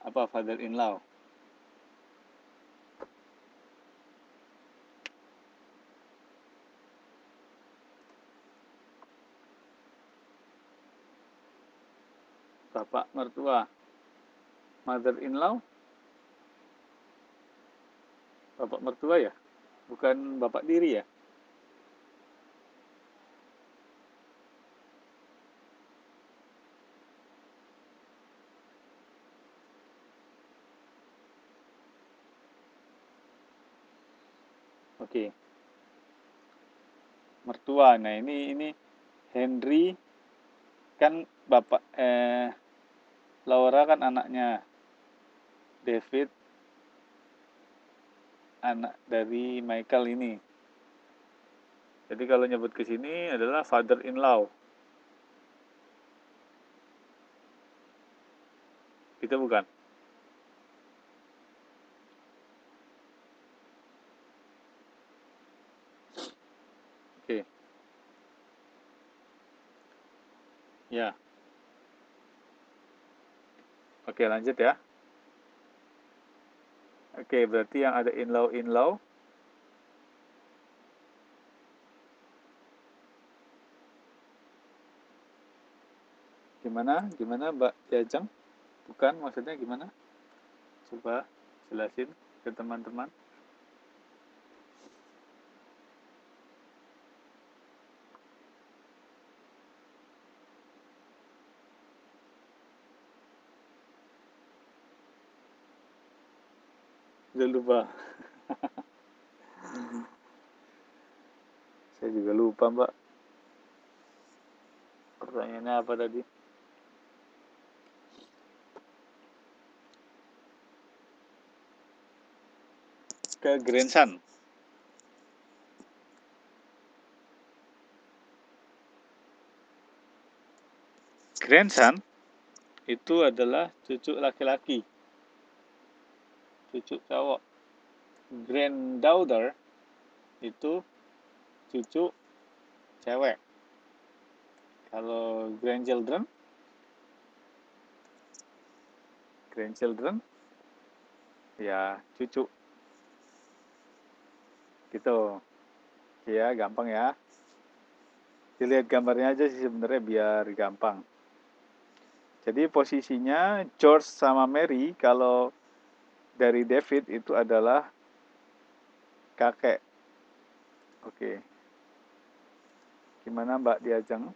apa father-in-law? Bapak mertua. Mother-in-law, bapak mertua ya? Bukan bapak diri ya? Oke. Mertua. Nah, ini Henry kan bapak Laura kan anaknya. David anak dari Michael ini. Jadi kalau nyebut ke sini adalah father-in-law. Itu bukan. Oke. Ya. Oke, lanjut ya. Oke, berarti yang ada in-law. Gimana? Gimana Mbak Jajang? Bukan, maksudnya gimana? Coba jelasin ke teman-teman. Udah lupa. Saya juga lupa, Mbak. Pertanyaannya apa tadi? Ke grandson. Grandson itu adalah cucu laki-laki. Cucu cowok. Granddaughter itu cucu cewek. Kalau grandchildren ya cucu. Gitu. Ya, gampang ya. Dilihat gambarnya aja sih sebenarnya biar gampang. Jadi posisinya George sama Mary kalau dari David itu adalah kakek. Oke. Gimana Mbak Diajeng?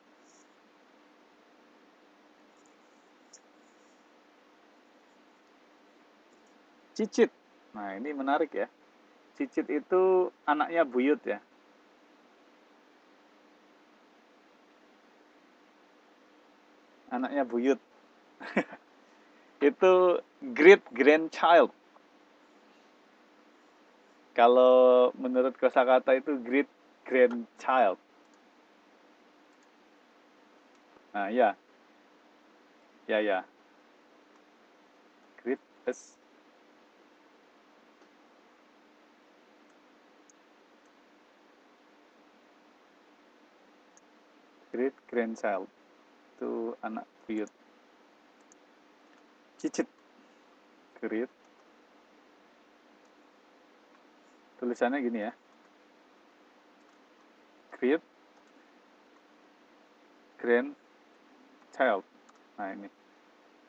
Cicit. Nah, ini menarik ya. Cicit itu anaknya buyut ya. Anaknya buyut. Itu great grandchild. Kalau menurut kosakata itu great grandchild. Nah, ya. Ya. Great as great grandchild. Itu anak buyut. Cicit. Great. Tulisannya gini ya. Great grandchild. Nah, ini.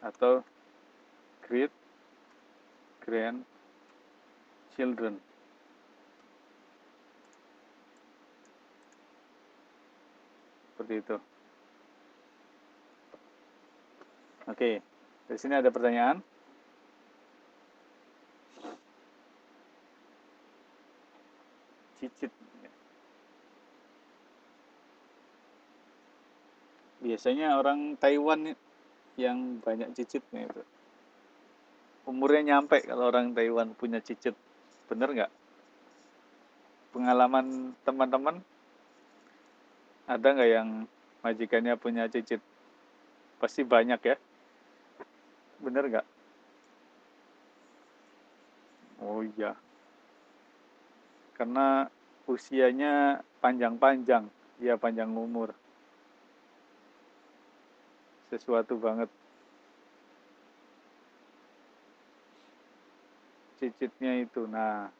Atau great grandchildren. Seperti itu. Oke. Di sini ada pertanyaan. cicit. Biasanya orang Taiwan yang banyak cicitnya itu. Umurnya nyampe kalau orang Taiwan punya cicit. Bener nggak? Pengalaman teman-teman, ada nggak yang majikannya punya cicit? Pasti banyak ya. Bener nggak? Oh iya. Karena usianya panjang-panjang. Ya panjang umur. Sesuatu banget. Cicitnya itu. Nah,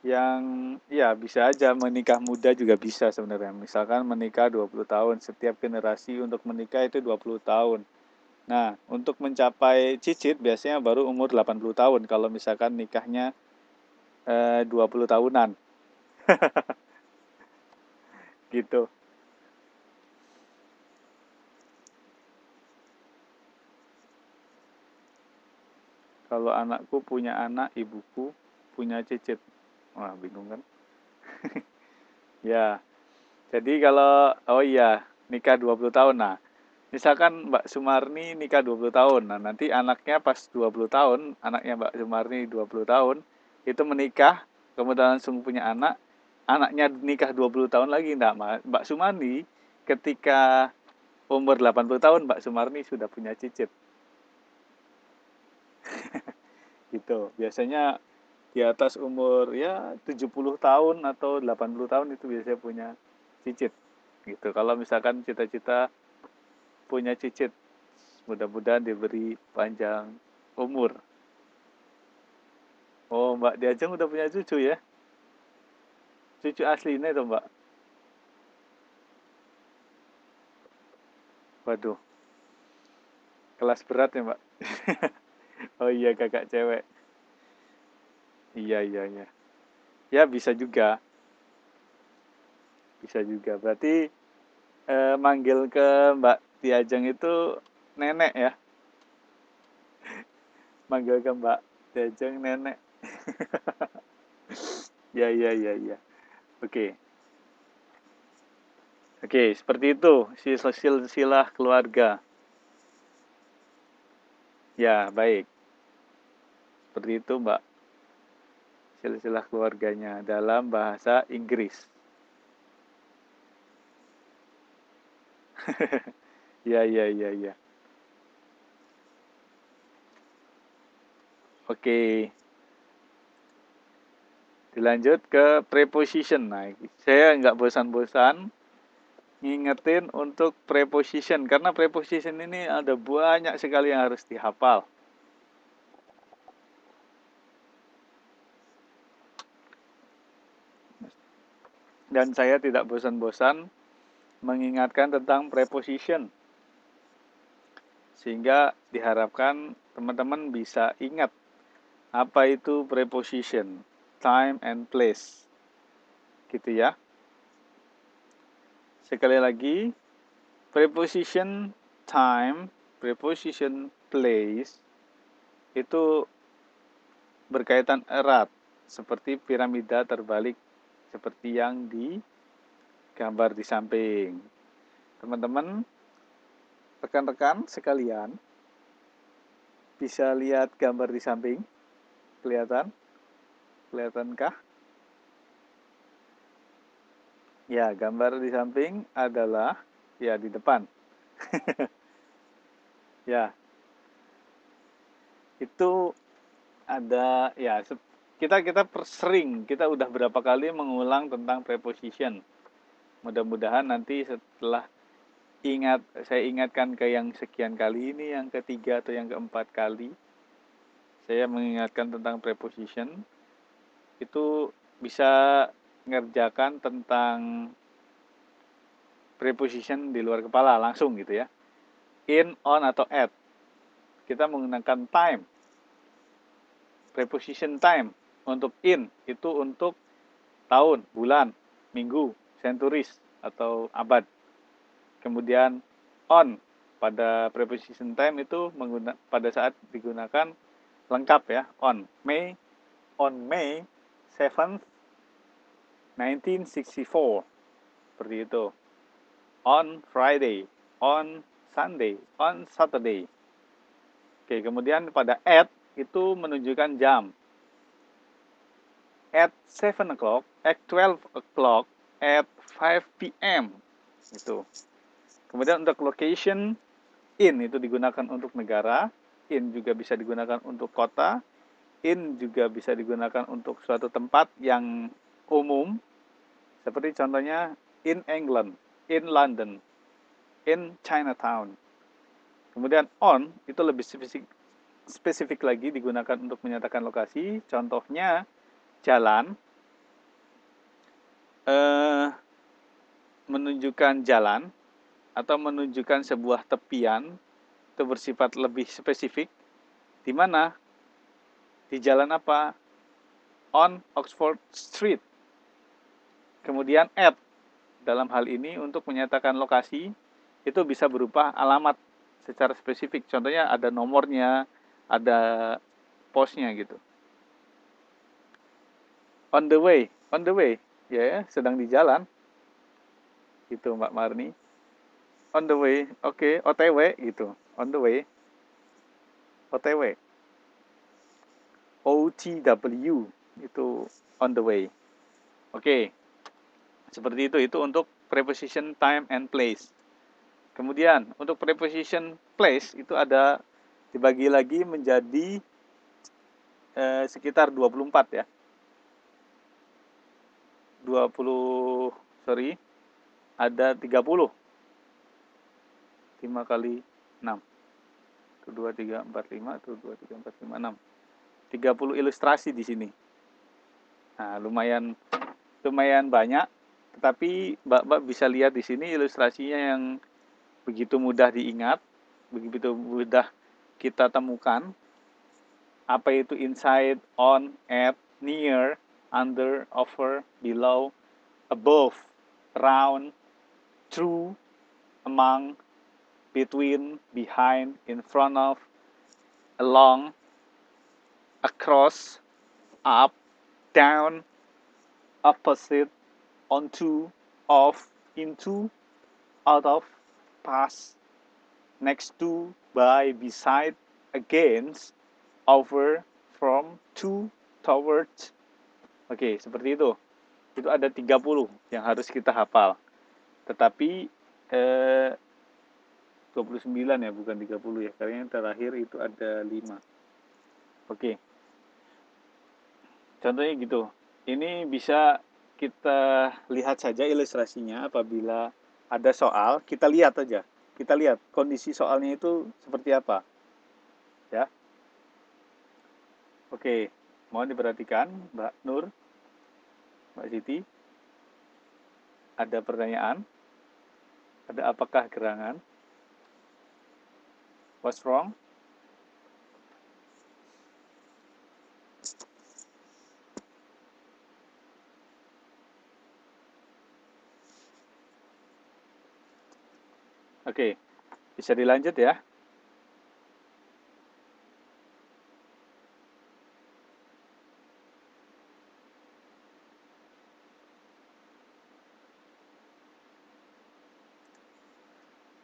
yang ya bisa aja menikah muda juga bisa sebenarnya. Misalkan menikah 20 tahun, setiap generasi untuk menikah itu 20 tahun. Nah, untuk mencapai cicit biasanya baru umur 80 tahun kalau misalkan nikahnya 20 tahunan. Gitu. Kalau anakku punya anak, ibuku punya cicit. Wah, bingung kan? Ya, jadi kalau, oh iya, nikah 20 tahun. Nah, misalkan Mbak Sumarni nikah 20 tahun. Nah, nanti anaknya pas 20 tahun, anaknya Mbak Sumarni 20 tahun, itu menikah, kemudian langsung punya anak, anaknya nikah 20 tahun lagi. Enggak, Mbak Sumarni ketika umur 80 tahun, Mbak Sumarni sudah punya cicit. Gitu. Biasanya di atas umur ya 70 tahun atau 80 tahun itu biasanya punya cicit. Gitu. Kalau misalkan cita-cita punya cicit, mudah-mudahan diberi panjang umur. Oh, Mbak Diajeng udah punya cucu ya? Cucu aslinya itu, Mbak. Waduh, kelas berat ya, Mbak. Oh iya, kakak cewek. Iya, iya, iya. Ya, bisa juga. Bisa juga. Berarti manggil ke Mbak Diajeng itu nenek ya? Manggil ke Mbak Diajeng nenek. Ya, ya, ya, ya. Oke. Oke, seperti itu silsilah keluarga. Ya, baik. Seperti itu, Mbak. Silsilah keluarganya dalam bahasa Inggris. Ya, ya, ya, ya. Oke, dilanjut ke preposition. Nah, saya nggak bosan-bosan ngingetin untuk preposition karena preposition ini ada banyak sekali yang harus dihafal. Dan saya tidak bosan-bosan mengingatkan tentang preposition. Sehingga diharapkan teman-teman bisa ingat apa itu preposition, time and place. Gitu ya. Sekali lagi, preposition time, preposition place itu berkaitan erat seperti piramida terbalik seperti yang di gambar di samping. Teman-teman, rekan-rekan sekalian, bisa lihat gambar di samping? Kelihatan? Kelihatankah? Ya, gambar di samping adalah ya di depan. Ya, itu ada ya kita udah berapa kali mengulang tentang preposition. Mudah-mudahan nanti setelah saya ingatkan ke yang sekian kali ini, yang ketiga atau yang keempat kali, saya mengingatkan tentang preposition, itu bisa ngerjakan tentang preposition di luar kepala langsung gitu ya. In, on, atau at. Kita menggunakan time. Preposition time. Untuk in, itu untuk tahun, bulan, minggu, centuries, atau abad. Kemudian on, pada preposition time itu pada saat digunakan lengkap ya, on May 7th 1964. Seperti itu. On Friday, on Sunday, on Saturday. Oke, kemudian pada at itu menunjukkan jam. At 7 o'clock, at 12 o'clock, at 5 p.m. Itu. Kemudian untuk location, in itu digunakan untuk negara, in juga bisa digunakan untuk kota, in juga bisa digunakan untuk suatu tempat yang umum, seperti contohnya in England, in London, in Chinatown. Kemudian on itu lebih spesifik lagi digunakan untuk menyatakan lokasi, contohnya jalan, menunjukkan jalan atau menunjukkan sebuah tepian itu bersifat lebih spesifik, di mana di jalan apa, on Oxford Street. Kemudian at dalam hal ini untuk menyatakan lokasi itu bisa berupa alamat secara spesifik, contohnya ada nomornya, ada posnya gitu. On the way, ya, sedang di jalan gitu Mbak Marni. On the way, oke, OTW gitu, on the way, OTW. OTW itu on the way. Oke. Seperti itu untuk preposition time and place. Kemudian untuk preposition place itu ada dibagi lagi menjadi sekitar 24 ya. 20, sorry, ada 30. 5 kali 6. 1, 2, 3, 4, 5, 1, 2, 3, 4, 5, 6. 30 ilustrasi di sini. Nah, lumayan banyak, tetapi Mbak bisa lihat di sini ilustrasinya yang begitu mudah diingat, begitu mudah kita temukan. Apa itu inside, on, at, near, under, over, below, above, around, through, among, between, behind, in front of, along, across, up, down, opposite, onto, off, into, out of, past, next to, by, beside, against, over, from, to, towards. Oke, seperti itu. Itu ada 30 yang harus kita hafal. Tetapi 29 ya, bukan 30 ya. Karena yang terakhir itu ada 5. Oke. Contohnya gitu. Ini bisa kita lihat saja ilustrasinya apabila ada soal, kita lihat aja. Kita lihat kondisi soalnya itu seperti apa. Ya. Oke, mohon diperhatikan Mbak Nur, Mbak Siti. Ada pertanyaan? Ada apakah gerangan? What's wrong? Oke, bisa dilanjut ya.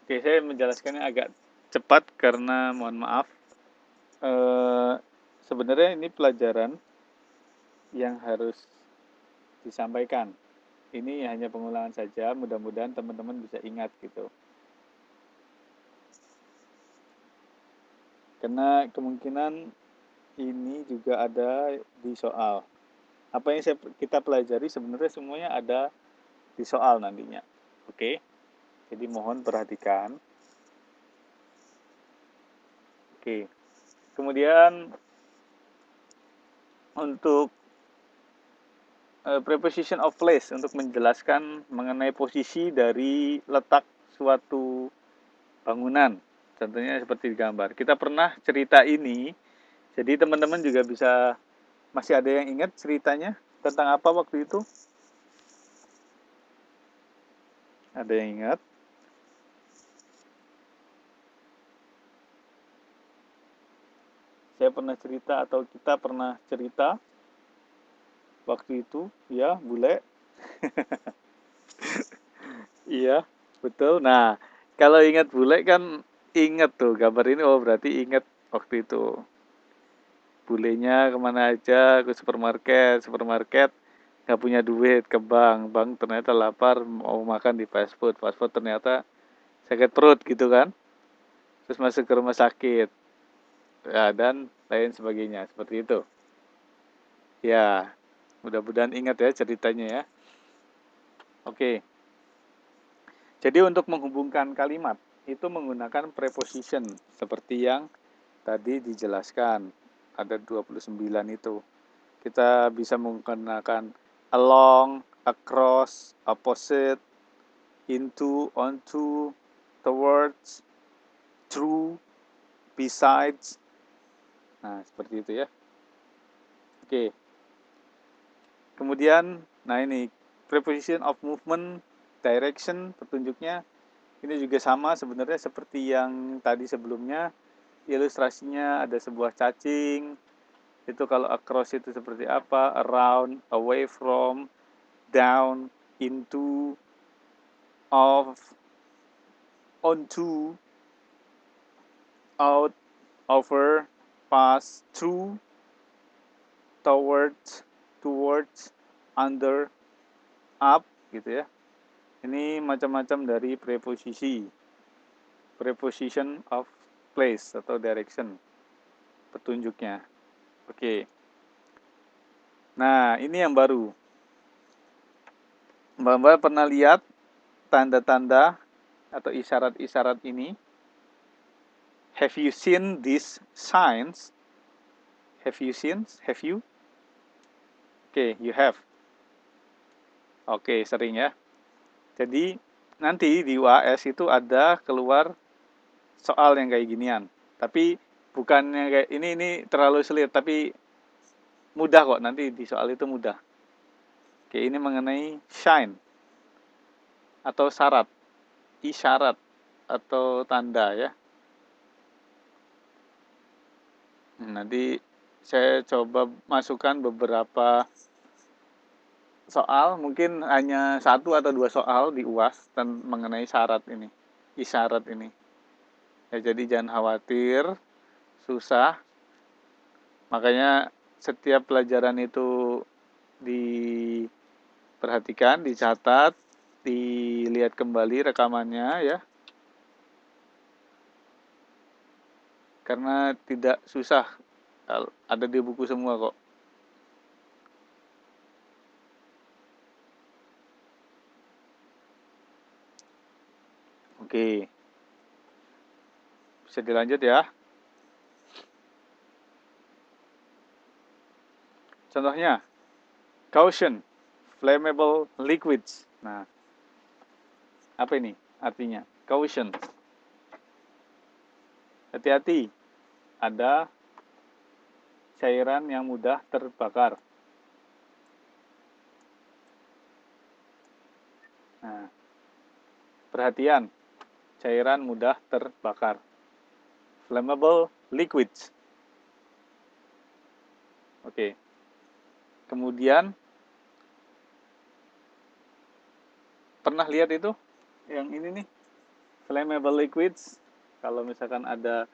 Oke, saya menjelaskannya agak cepat karena mohon maaf. Sebenarnya ini pelajaran yang harus disampaikan. Ini hanya pengulangan saja, mudah-mudahan teman-teman bisa ingat gitu. Karena kemungkinan ini juga ada di soal. Apa yang kita pelajari sebenarnya semuanya ada di soal nantinya. Oke, jadi mohon perhatikan. Oke, kemudian untuk preposition of place untuk menjelaskan mengenai posisi dari letak suatu bangunan. Contohnya seperti di gambar. Kita pernah cerita ini, jadi teman-teman juga bisa, masih ada yang ingat ceritanya tentang apa waktu itu? Ada yang ingat? Saya pernah cerita atau kita pernah cerita waktu itu, ya, bule. Iya, betul. Nah, kalau ingat bule kan ingat tuh gambar ini, oh berarti ingat waktu itu. Bulenya kemana aja, ke supermarket, supermarket nggak punya duit, ke bank ternyata lapar mau makan di fast food ternyata sakit perut gitu kan, terus masuk ke rumah sakit, ya, dan lain sebagainya, seperti itu. Ya, mudah-mudahan ingat ya ceritanya ya. Oke, jadi untuk menghubungkan kalimat, itu menggunakan preposition, seperti yang tadi dijelaskan. Ada 29 itu. Kita bisa menggunakan along, across, opposite, into, onto, towards, through, besides. Nah, seperti itu ya. Oke. Kemudian, nah ini preposition of movement, direction, petunjuknya ini juga sama sebenarnya seperti yang tadi sebelumnya. Ilustrasinya ada sebuah cacing. Itu kalau across itu seperti apa? Around, away from, down, into, off, onto, out, over, pass, through, towards, under, up gitu ya. Ini macam-macam dari preposisi. Preposition of place atau direction, petunjuknya. Oke. Nah, ini yang baru. Mbak-mbak pernah lihat tanda-tanda atau isyarat-isyarat ini? Have you seen these signs? Have you seen? Have you? Oke, you have. Oke, sering ya. Jadi nanti di UAS itu ada keluar soal yang kayak ginian. Tapi bukannya kayak ini terlalu sulit, tapi mudah kok, nanti di soal itu mudah. Oke, ini mengenai sign atau syarat, isyarat atau tanda ya. Nanti saya coba masukkan beberapa soal, mungkin hanya 1 atau 2 soal di UAS dan mengenai syarat ini, isyarat ini. Ya, jadi jangan khawatir, susah. Makanya setiap pelajaran itu diperhatikan, dicatat, dilihat kembali rekamannya ya. Karena tidak susah, ada di buku semua kok. Oke, bisa dilanjut ya. Contohnya, caution, flammable liquids. Nah, apa ini artinya? Caution, hati-hati, ada cairan yang mudah terbakar. Nah, perhatian, cairan mudah terbakar. Flammable liquids. Oke. Kemudian, pernah lihat itu? Yang ini nih, flammable liquids. Kalau misalkan ada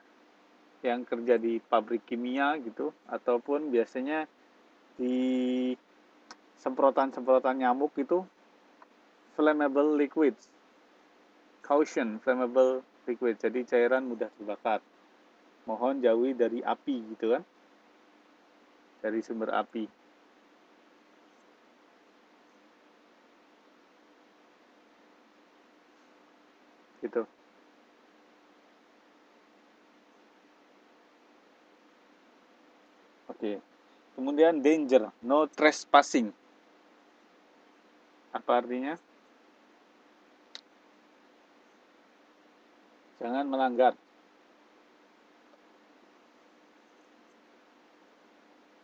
yang kerja di pabrik kimia gitu, ataupun biasanya di semprotan-semprotan nyamuk itu, flammable liquids. Caution, flammable liquid. Jadi cairan mudah terbakar. Mohon jauhi dari api gitu kan. Dari sumber api. Gitu. Oke. Kemudian danger, no trespassing. Apa artinya? Jangan melanggar.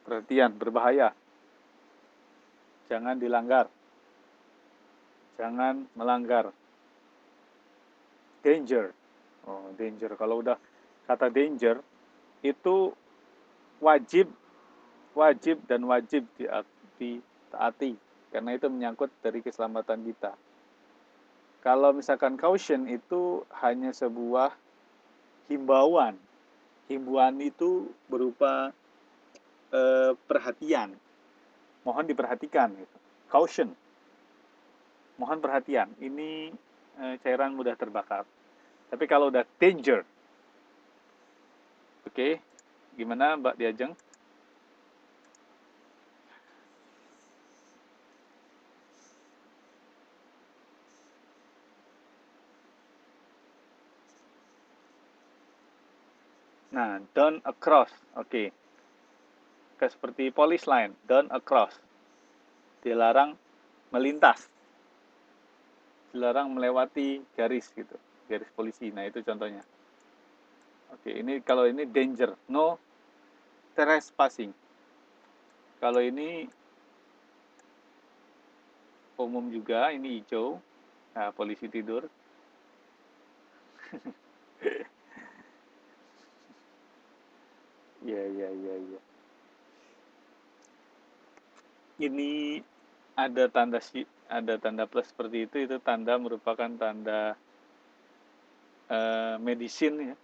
Perhatian, berbahaya. Jangan dilanggar. Jangan melanggar. Danger. Oh, danger. Kalau udah kata danger, itu wajib dan wajib ditaati. karena itu menyangkut dari keselamatan kita. Kalau misalkan caution itu hanya sebuah himbauan. Himbauan itu berupa perhatian. Mohon diperhatikan gitu. Caution. Mohon perhatian. Ini cairan mudah terbakar. Tapi kalau udah danger. Oke. Gimana Mbak Diajeng? Nah, down across. Oke. Seperti police line, down across. Dilarang melintas. Dilarang melewati garis gitu. Garis polisi. Nah, itu contohnya. Oke, ini kalau ini danger, no trespassing. Kalau ini umum juga, ini hijau. Nah, polisi tidur. Iya. Ini ada tanda plus seperti itu tanda merupakan tanda medicine ya,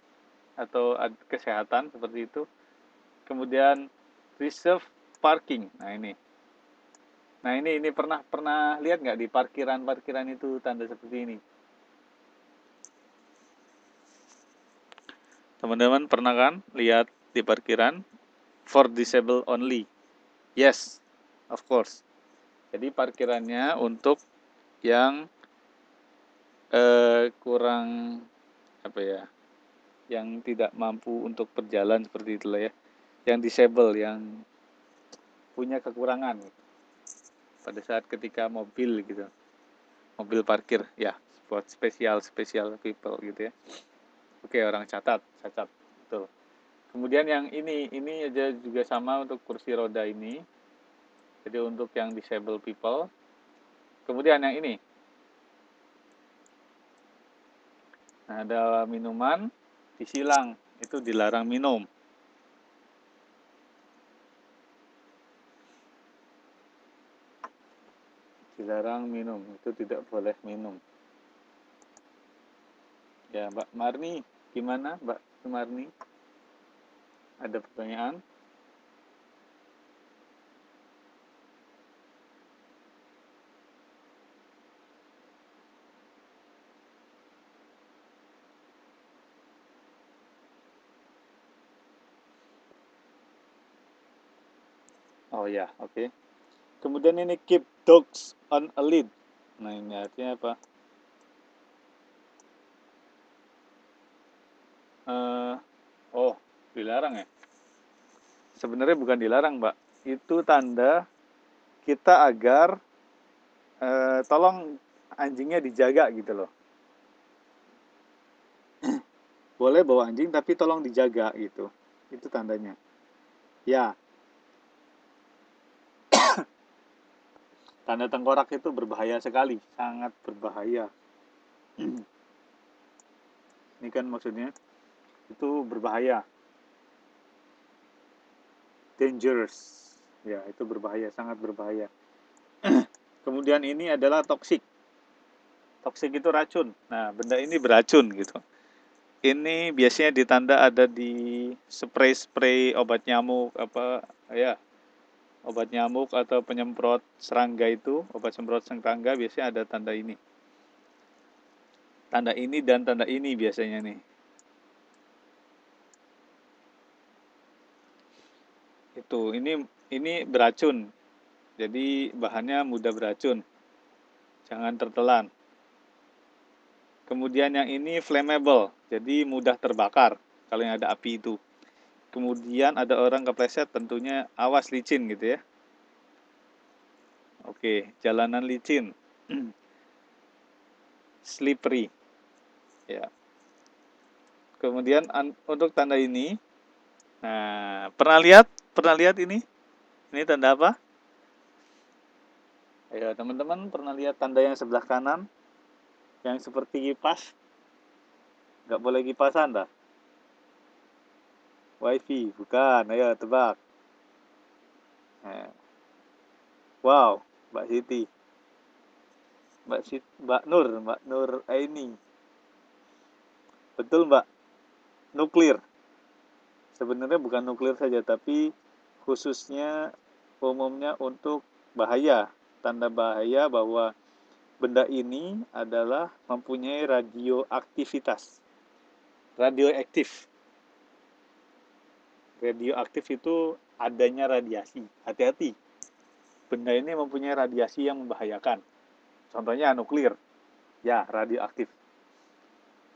atau kesehatan seperti itu. Kemudian reserve parking. Nah ini pernah lihat nggak di parkiran itu tanda seperti ini? Teman-teman pernah kan lihat di parkiran for disabled only? Yes, of course. Jadi parkirannya untuk yang kurang apa ya, yang tidak mampu untuk berjalan seperti itulah ya, yang disable, yang punya kekurangan pada saat ketika mobil gitu, mobil parkir ya, buat spesial people gitu ya. Oke, orang cacat betul. Kemudian yang ini aja juga sama untuk kursi roda ini, jadi untuk yang disabled people. Kemudian yang ini, nah, ada minuman disilang, itu dilarang minum. Dilarang minum, itu tidak boleh minum. Ya, Mbak Marni, gimana Mbak Marni? Ada pertanyaan? Oh ya, oke. Kemudian ini keep dogs on a lead. Nah, ini artinya apa? Oh, dilarang ya? Sebenarnya bukan dilarang, Mbak. Itu tanda kita agar tolong anjingnya dijaga gitu loh. Boleh bawa anjing tapi tolong dijaga gitu. Itu tandanya. Ya, tanda tengkorak itu berbahaya sekali, sangat berbahaya. Ini kan maksudnya itu berbahaya. Dangerous. Ya, itu berbahaya, sangat berbahaya. Kemudian ini adalah toksik. Toksik itu racun. Nah, benda ini beracun gitu. Ini biasanya ditanda ada di spray obat nyamuk apa ya, obat nyamuk atau penyemprot serangga itu, obat semprot serangga biasanya ada tanda ini. Tanda ini dan tanda ini biasanya nih. Itu ini beracun. Jadi bahannya mudah beracun. Jangan tertelan. Kemudian yang ini flammable, jadi mudah terbakar kalau yang ada api itu. Kemudian ada orang kepleset, tentunya awas licin gitu ya. Oke, jalanan licin. Slippery. Ya. Kemudian untuk tanda ini, nah, pernah lihat ini? Ini tanda apa? Ayo teman-teman, pernah lihat tanda yang sebelah kanan? Yang seperti kipas? Nggak boleh kipasan dah. Wifi, bukan. Ayo tebak. Nah. Wow. Mbak Siti, Mbak Nur Aini. Betul Mbak, nuklir. Sebenarnya bukan nuklir saja, tapi khususnya umumnya untuk bahaya. Tanda bahaya bahwa benda ini adalah mempunyai radioaktivitas. Radioaktif. Radioaktif itu adanya radiasi. Hati-hati. Benda ini mempunyai radiasi yang membahayakan. Contohnya nuklir. Ya, radioaktif.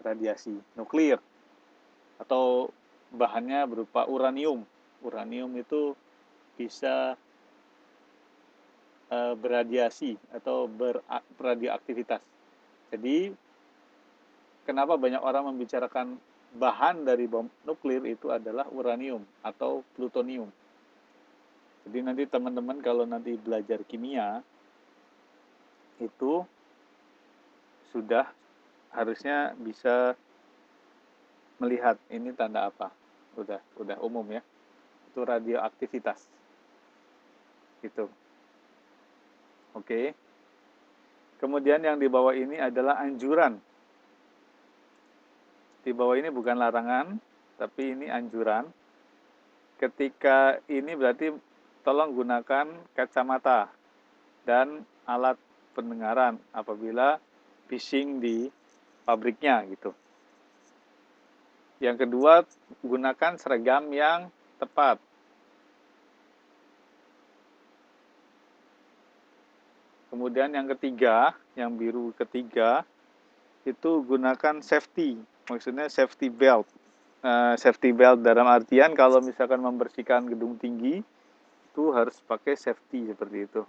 Radiasi nuklir. Atau bahannya berupa uranium. Uranium itu bisa berradiasi atau beradioaktivitas. Jadi, kenapa banyak orang membicarakan bahan dari bom nuklir itu adalah uranium atau plutonium. Jadi nanti teman-teman kalau nanti belajar kimia, itu sudah harusnya bisa melihat ini tanda apa. Udah umum ya. Itu radioaktivitas. Gitu. Oke. Kemudian yang di bawah ini adalah anjuran. Di bawah ini bukan larangan, tapi ini anjuran. Ketika ini berarti tolong gunakan kacamata dan alat pendengaran apabila phishing di pabriknya gitu. Yang kedua, gunakan seragam yang tepat. Kemudian yang ketiga, yang biru ketiga, itu gunakan safety, maksudnya safety belt. Safety belt dalam artian kalau misalkan membersihkan gedung tinggi, itu harus pakai safety seperti itu.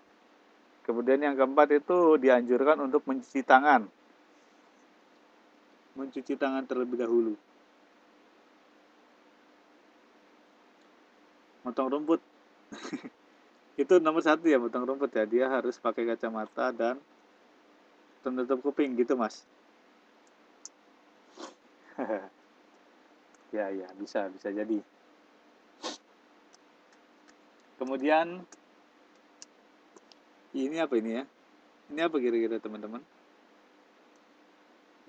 Kemudian yang keempat itu dianjurkan untuk mencuci tangan. Mencuci tangan terlebih dahulu. Motong rumput. Itu nomor satu ya, motong rumput ya. Dia harus pakai kacamata dan penutup kuping gitu mas. Ya bisa jadi. Kemudian ini apa ini ya? Ini apa kira-kira teman-teman?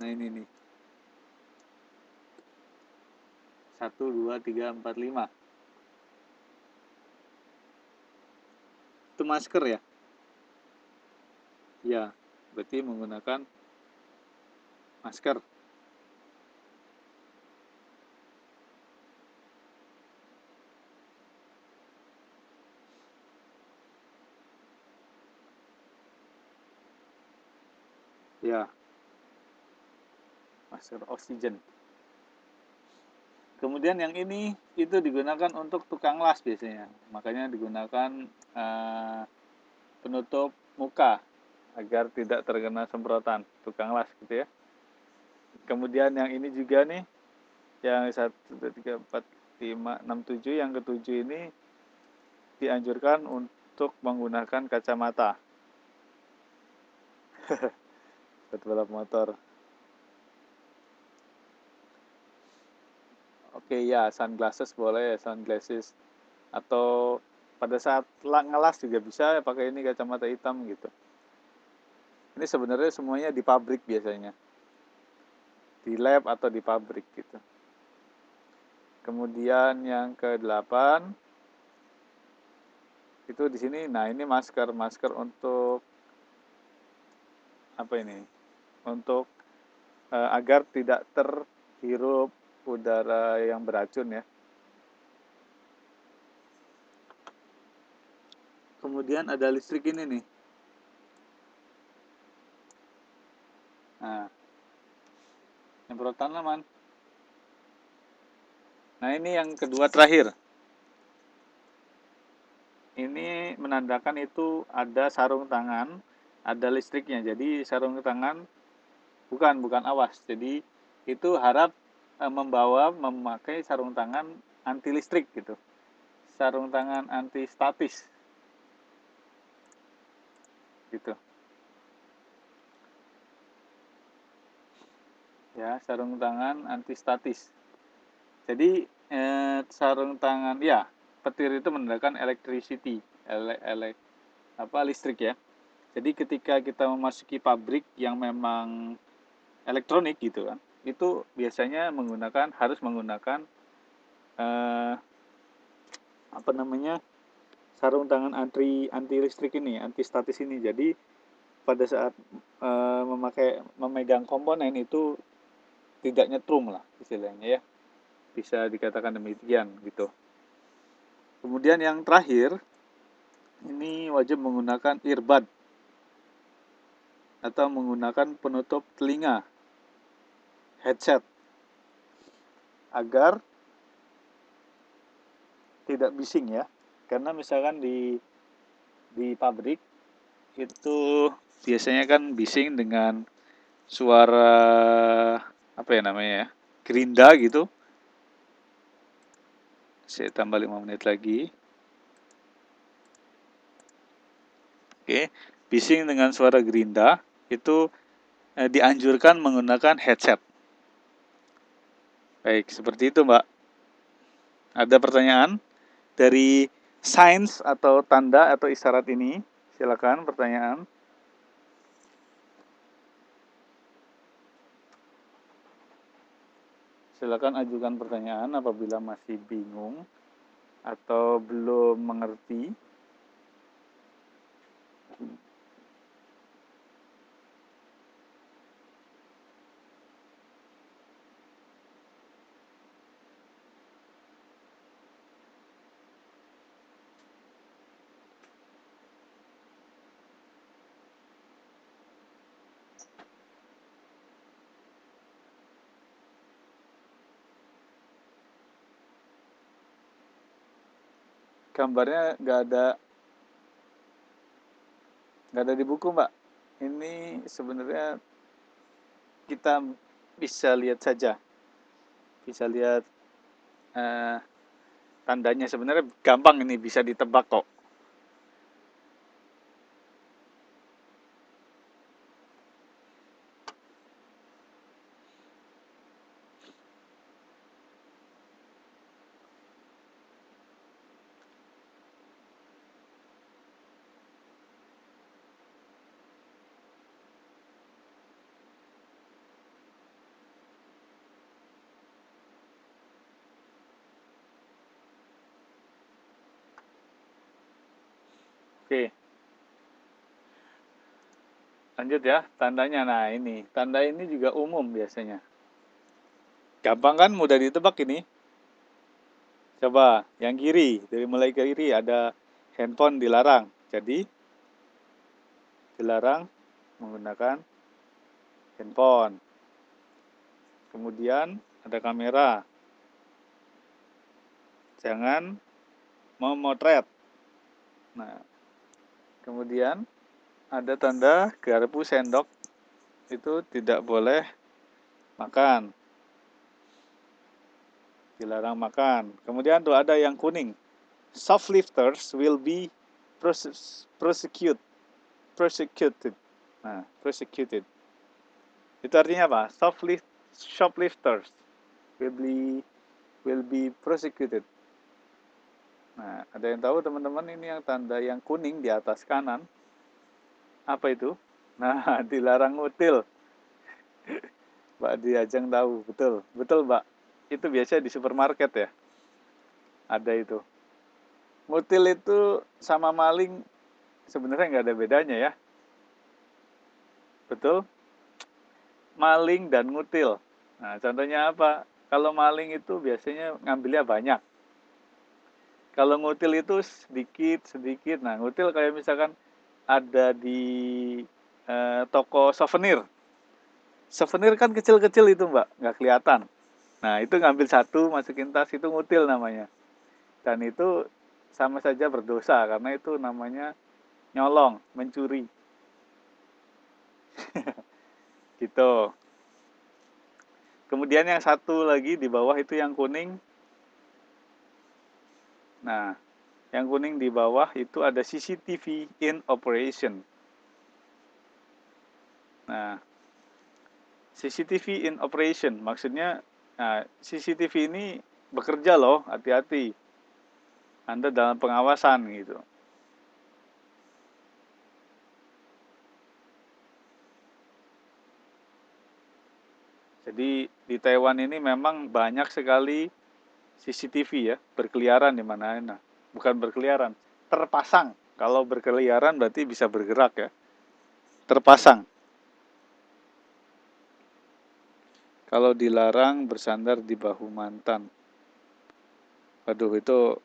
Nah ini nih. 1, 2, 3, 4, 5. Itu masker ya? Ya, berarti menggunakan masker. Ya, masker oksigen. Kemudian yang ini itu digunakan untuk tukang las biasanya. Makanya digunakan penutup muka agar tidak terkena semprotan tukang las gitu ya. Kemudian yang ini juga nih, yang 1, 2, 3, 4, 5, 6, 7, yang ketujuh ini dianjurkan untuk menggunakan kacamata. Buat balap motor. Oke ya, sunglasses boleh, sunglasses. Atau pada saat ngelas juga bisa pakai ini kacamata hitam gitu. Ini sebenarnya semuanya di pabrik biasanya. Di lab atau di pabrik gitu. Kemudian yang ke-8 itu di sini. Nah, ini masker untuk apa ini? Untuk agar tidak terhirup udara yang beracun ya. Kemudian ada listrik ini nih. Nah, nyemprotan aman. Nah, ini yang kedua terakhir. Ini menandakan itu ada sarung tangan, ada listriknya. Jadi sarung tangan bukan awas. Jadi itu harap memakai sarung tangan anti listrik gitu. Sarung tangan anti statis. Gitu. Ya, sarung tangan anti statis. Jadi sarung tangan ya, petir itu menandakan electricity, listrik ya. Jadi ketika kita memasuki pabrik yang memang elektronik gitu kan, itu biasanya harus menggunakan eh, apa namanya, sarung tangan anti listrik ini, anti statis ini. Jadi pada saat memegang komponen itu tidak nyetrum lah istilahnya ya, bisa dikatakan demikian gitu. Kemudian yang terakhir, ini wajib menggunakan earbud atau menggunakan penutup telinga, headset, agar tidak bising ya. Karena misalkan di pabrik itu biasanya kan bising dengan suara apa ya namanya ya, gerinda gitu. Saya tambah 5 menit lagi. Oke, bising dengan suara gerinda itu dianjurkan menggunakan headset. Baik, seperti itu, Mbak. Ada pertanyaan dari signs atau tanda atau isyarat ini? Silakan pertanyaan. Silakan ajukan pertanyaan apabila masih bingung atau belum mengerti. Gambarnya nggak ada di buku, Mbak. Ini sebenarnya kita bisa lihat saja, bisa lihat eh, tandanya. Sebenarnya gampang, ini bisa ditebak kok. Oke, lanjut ya, tandanya. Nah, ini tanda ini juga umum biasanya. Gampang kan, mudah ditebak ini. Coba yang kiri, dari mulai ke kiri ada handphone dilarang. Jadi dilarang menggunakan handphone. Kemudian ada kamera. Jangan memotret. Nah, kemudian ada tanda garpu sendok, itu tidak boleh makan. Dilarang makan. Kemudian tuh ada yang kuning. Shoplifters will be prosecuted. Nah, prosecuted. Itu artinya apa? Shoplifters will be prosecuted. Nah, ada yang tahu teman-teman ini yang tanda yang kuning di atas kanan? Apa itu? Nah, dilarang ngutil. Mbak Diajeng tahu, betul. Betul, Mbak. Itu biasa di supermarket ya. Ada itu. Ngutil itu sama maling sebenarnya nggak ada bedanya ya. Betul? Maling dan ngutil. Nah, contohnya apa? Kalau maling itu biasanya ngambilnya banyak. Kalau ngutil itu sedikit. Nah, ngutil kayak misalkan ada di toko souvenir. Souvenir kan kecil-kecil itu, Mbak, nggak kelihatan. Nah, itu ngambil satu, masukin tas, itu ngutil namanya. Dan itu sama saja berdosa, karena itu namanya nyolong, mencuri. Gitu. Kemudian yang satu lagi di bawah itu yang kuning. Nah, yang kuning di bawah itu ada CCTV in operation. Nah, CCTV in operation maksudnya, nah, CCTV ini bekerja loh, hati-hati. Anda dalam pengawasan gitu. Jadi di Taiwan ini memang banyak sekali CCTV ya, berkeliaran di mana-mana. Bukan berkeliaran, terpasang. Kalau berkeliaran berarti bisa bergerak ya. Terpasang. Kalau dilarang bersandar di bahu mantan. Waduh, itu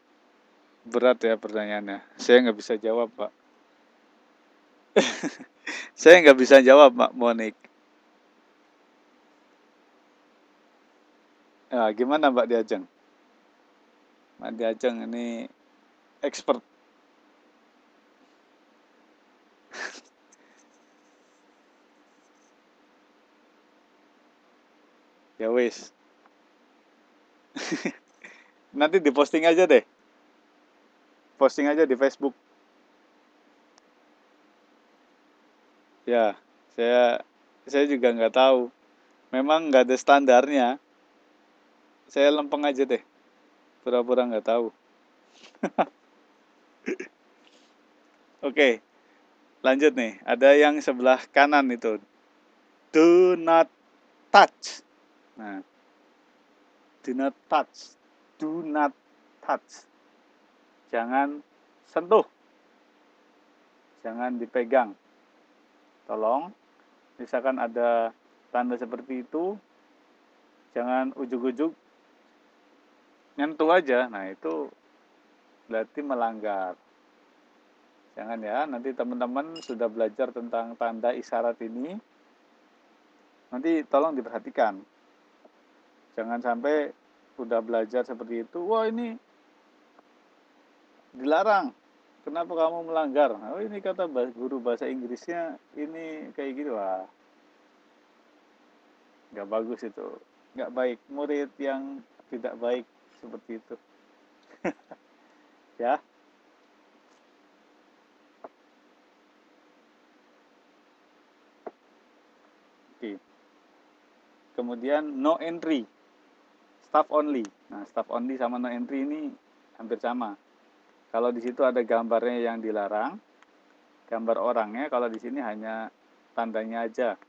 berat ya pertanyaannya. Saya nggak bisa jawab, Pak. Saya nggak bisa jawab, Pak Monik. Ya, gimana Mbak Diajeng? Mbak Diajeng ini expert. Ya wis. Nanti diposting aja deh. Posting aja di Facebook. Ya, saya juga nggak tahu. Memang nggak ada standarnya. Saya lempeng aja deh. Pura-pura nggak tahu. Oke, lanjut nih. Ada yang sebelah kanan itu. Do not touch. Nah, do not touch. Do not touch. Jangan sentuh. Jangan dipegang. Tolong, misalkan ada tanda seperti itu, jangan ujuk-ujuk nyentuh aja. Nah, itu berarti melanggar. Jangan ya, nanti teman-teman sudah belajar tentang tanda isyarat ini, nanti tolong diperhatikan. Jangan sampai udah belajar seperti itu, wah ini dilarang. Kenapa kamu melanggar? Oh ini kata guru bahasa Inggrisnya ini kayak gitu lah. Nggak bagus itu. Nggak baik. Murid yang tidak baik seperti itu. Ya, oke. Kemudian no entry, staff only. Nah, staff only sama no entry ini hampir sama. Kalau di situ ada gambarnya yang dilarang, gambar orangnya, kalau di sini hanya tandanya aja.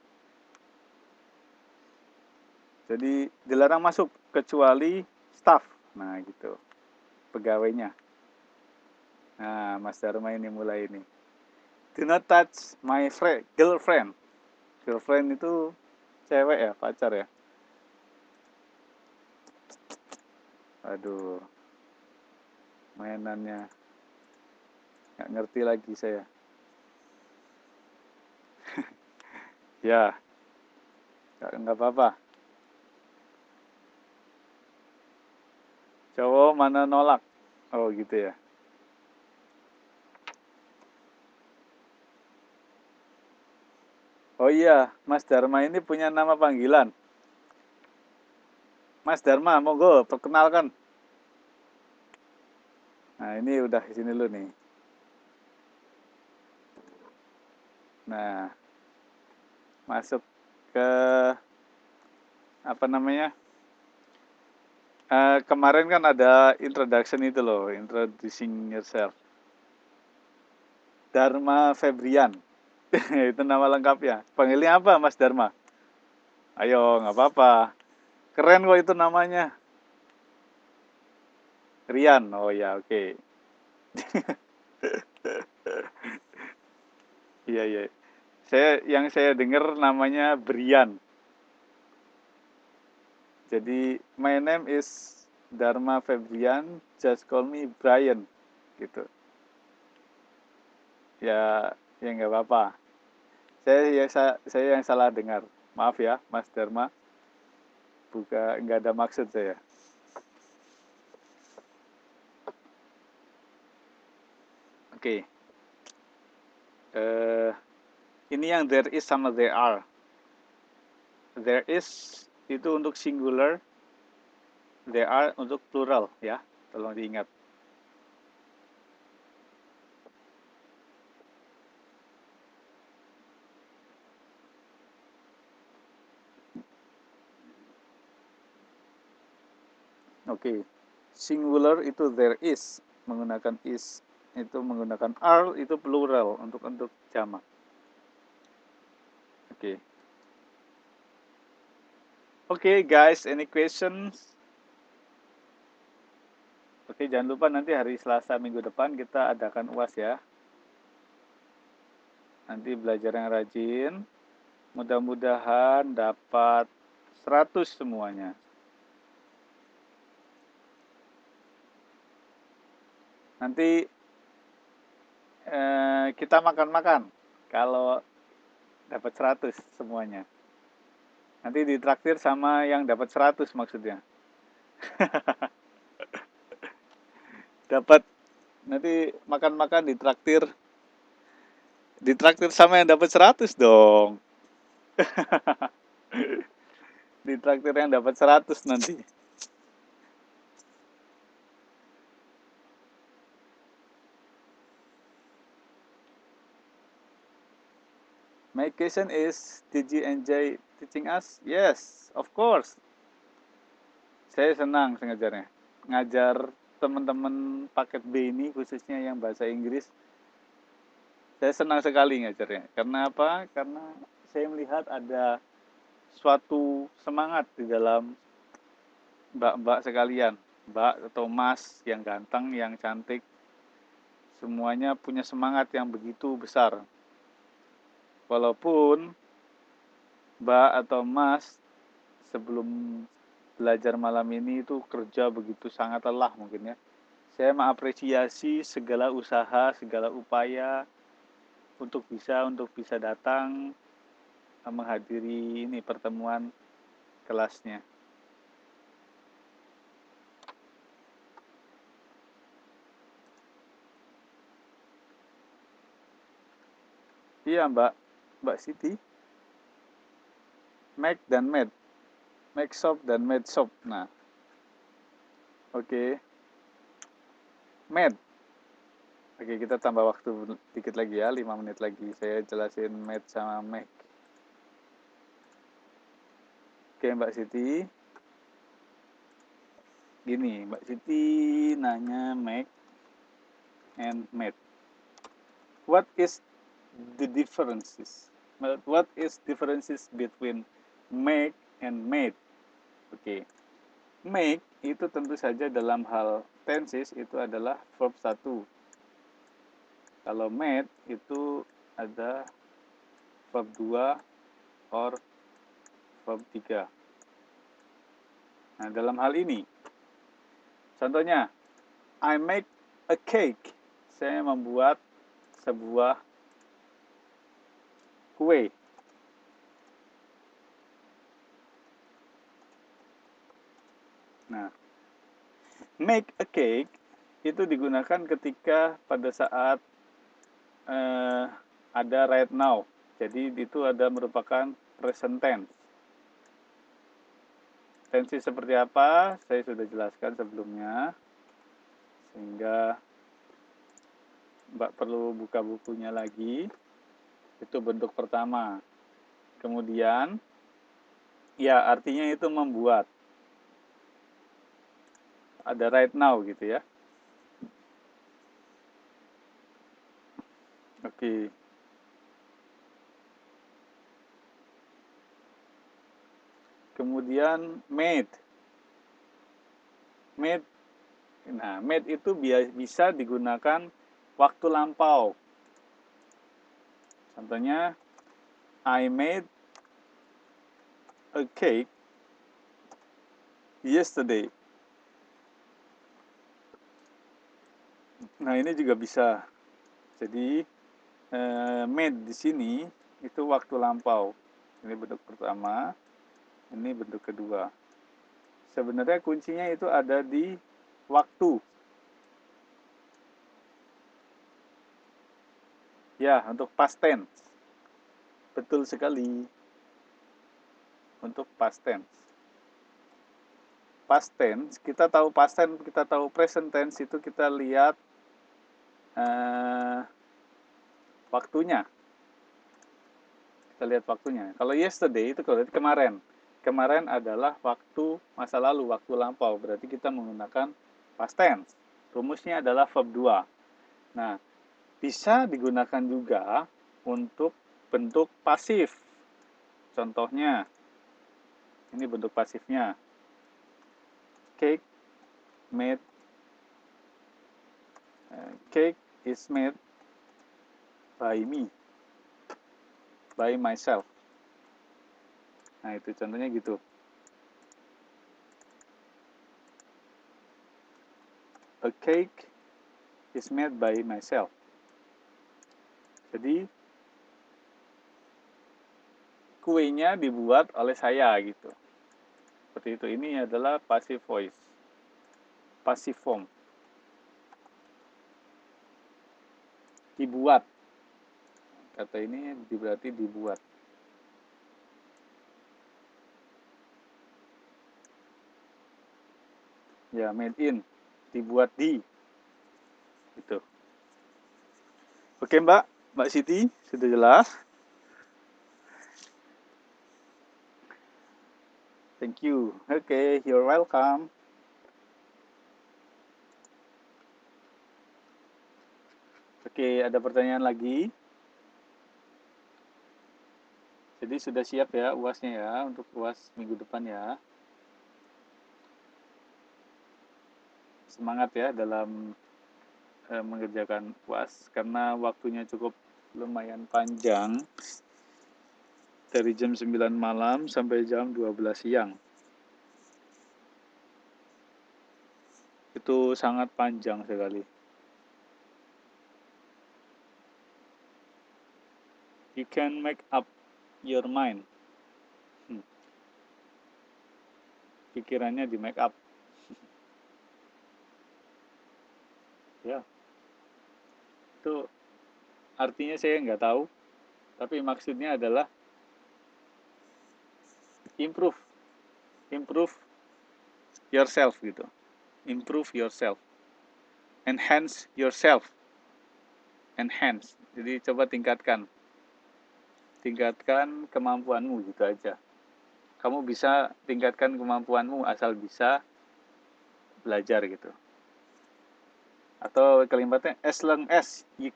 Jadi dilarang masuk kecuali staff. Nah, gitu. Pegawainya. Nah, Mas Dharma ini mulai ini. Do not touch my girlfriend. Girlfriend itu cewek ya, pacar ya. Aduh, mainannya nggak ngerti lagi saya. Ya, nggak apa-apa. Cowok mana nolak? Oh gitu ya. Oh iya, Mas Dharma ini punya nama panggilan. Mas Dharma, monggo perkenalkan. Nah ini udah di sini dulu nih. Nah, masuk ke apa namanya? Kemarin kan ada introduction itu loh, introducing yourself. Dharma Febrian, itu nama lengkapnya. Panggilnya apa Mas Dharma? Ayo, nggak apa-apa. Keren kok itu namanya. Rian, oh ya oke. Okay. Iya, iya. Yang saya dengar namanya Brian. Jadi my name is Dharma Febrian, just call me Brian gitu. Ya, ya nggak apa-apa. Saya yang salah dengar. Maaf ya, Mas Dharma. Nggak ada maksud saya. Oke. Eh, ini yang there is sama there are. There is itu untuk singular, there are untuk plural ya. Tolong diingat. Oke. Singular itu there is menggunakan is, itu menggunakan are itu plural untuk jamak. Oke. Oke, guys, any questions? Oke, jangan lupa nanti hari Selasa minggu depan kita adakan UAS ya. Nanti belajar yang rajin. Mudah-mudahan dapat 100 semuanya. Nanti kita makan-makan kalau dapat 100 semuanya. Nanti ditraktir sama yang dapat 100 maksudnya. Dapat nanti makan-makan ditraktir sama yang dapat 100 dong. Ditraktir yang dapat 100 nanti. My question is, did you enjoy teaching us? Yes, of course. Saya senang ngajarnya. Ngajar teman-teman paket B ini, khususnya yang bahasa Inggris. Saya senang sekali ngajarnya. Karena apa? Karena saya melihat ada suatu semangat di dalam mbak-mbak sekalian. Mbak atau mas yang ganteng, yang cantik. Semuanya punya semangat yang begitu besar. Walaupun Mbak atau Mas sebelum belajar malam ini itu kerja begitu sangat lelah mungkin ya. Saya mengapresiasi segala usaha, segala upaya untuk bisa datang menghadiri ini pertemuan kelasnya. Iya Mbak Siti. Make dan made. Make shop dan made shop. Nah, oke. Made. Oke, kita tambah waktu dikit lagi ya, 5 menit lagi. Saya jelasin made sama make. Oke, Mbak Siti. Gini, Mbak Siti nanya make and made. What is the differences? What is differences between make and made? Oke. Make itu tentu saja dalam hal tenses itu adalah verb 1. Kalau made itu ada verb 2 or verb 3. Nah, dalam hal ini contohnya, I make a cake. Saya membuat sebuah kue. Nah, make a cake itu digunakan ketika pada saat ada right now. Jadi itu ada merupakan present tense. Tensi seperti apa? Saya sudah jelaskan sebelumnya. Sehingga Mbak perlu buka bukunya lagi. Itu bentuk pertama. Kemudian, ya artinya itu membuat. Ada right now gitu ya. Oke. Kemudian made. Made. Nah, made itu bisa digunakan waktu lampau. Contohnya, I made a cake yesterday. Nah, ini juga bisa. Jadi, made di sini itu waktu lampau. Ini bentuk pertama, ini bentuk kedua. Sebenarnya kuncinya itu ada di waktu. Ya, untuk past tense. Betul sekali. Untuk past tense. Past tense, kita tahu past tense, kita tahu present tense, itu kita lihat waktunya. Kita lihat waktunya. Kalau yesterday itu kemarin. Kemarin adalah waktu masa lalu, waktu lampau. Berarti kita menggunakan past tense. Rumusnya adalah verb 2. Nah, bisa digunakan juga untuk bentuk pasif. Contohnya, Ini bentuk pasifnya. Cake made. Cake is made by me. By myself. Nah, itu contohnya gitu. A cake is made by myself. Jadi, kuenya dibuat oleh saya gitu. Seperti itu. Ini adalah passive voice. Passive form. Dibuat. Kata ini berarti dibuat. Ya, made in. Dibuat di. Gitu. Oke, Mbak Siti, sudah jelas? Thank you. Oke, you're welcome. Oke, ada pertanyaan lagi? Jadi sudah siap ya UASnya ya, untuk UAS minggu depan ya. Semangat ya dalam mengerjakan UAS, karena waktunya cukup lumayan panjang. Dari jam 9 malam sampai jam 12 siang. Itu sangat panjang sekali. You can make up your mind. Pikirannya di make up. Ya. Itu artinya saya nggak tahu. Tapi maksudnya adalah improve yourself gitu. Improve yourself. Enhance yourself. Enhance. Jadi coba tingkatkan kemampuanmu gitu aja. Kamu bisa tingkatkan kemampuanmu asal bisa belajar gitu. Atau kalimatnya, as long as you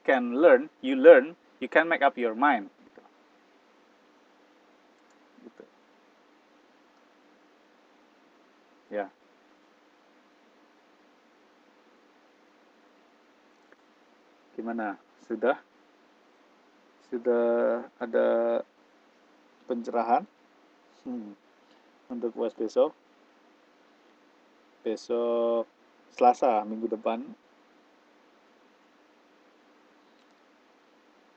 learn, you can make up your mind. Gitu. Ya. Gimana? Sudah ada pencerahan untuk UAS besok Selasa minggu depan.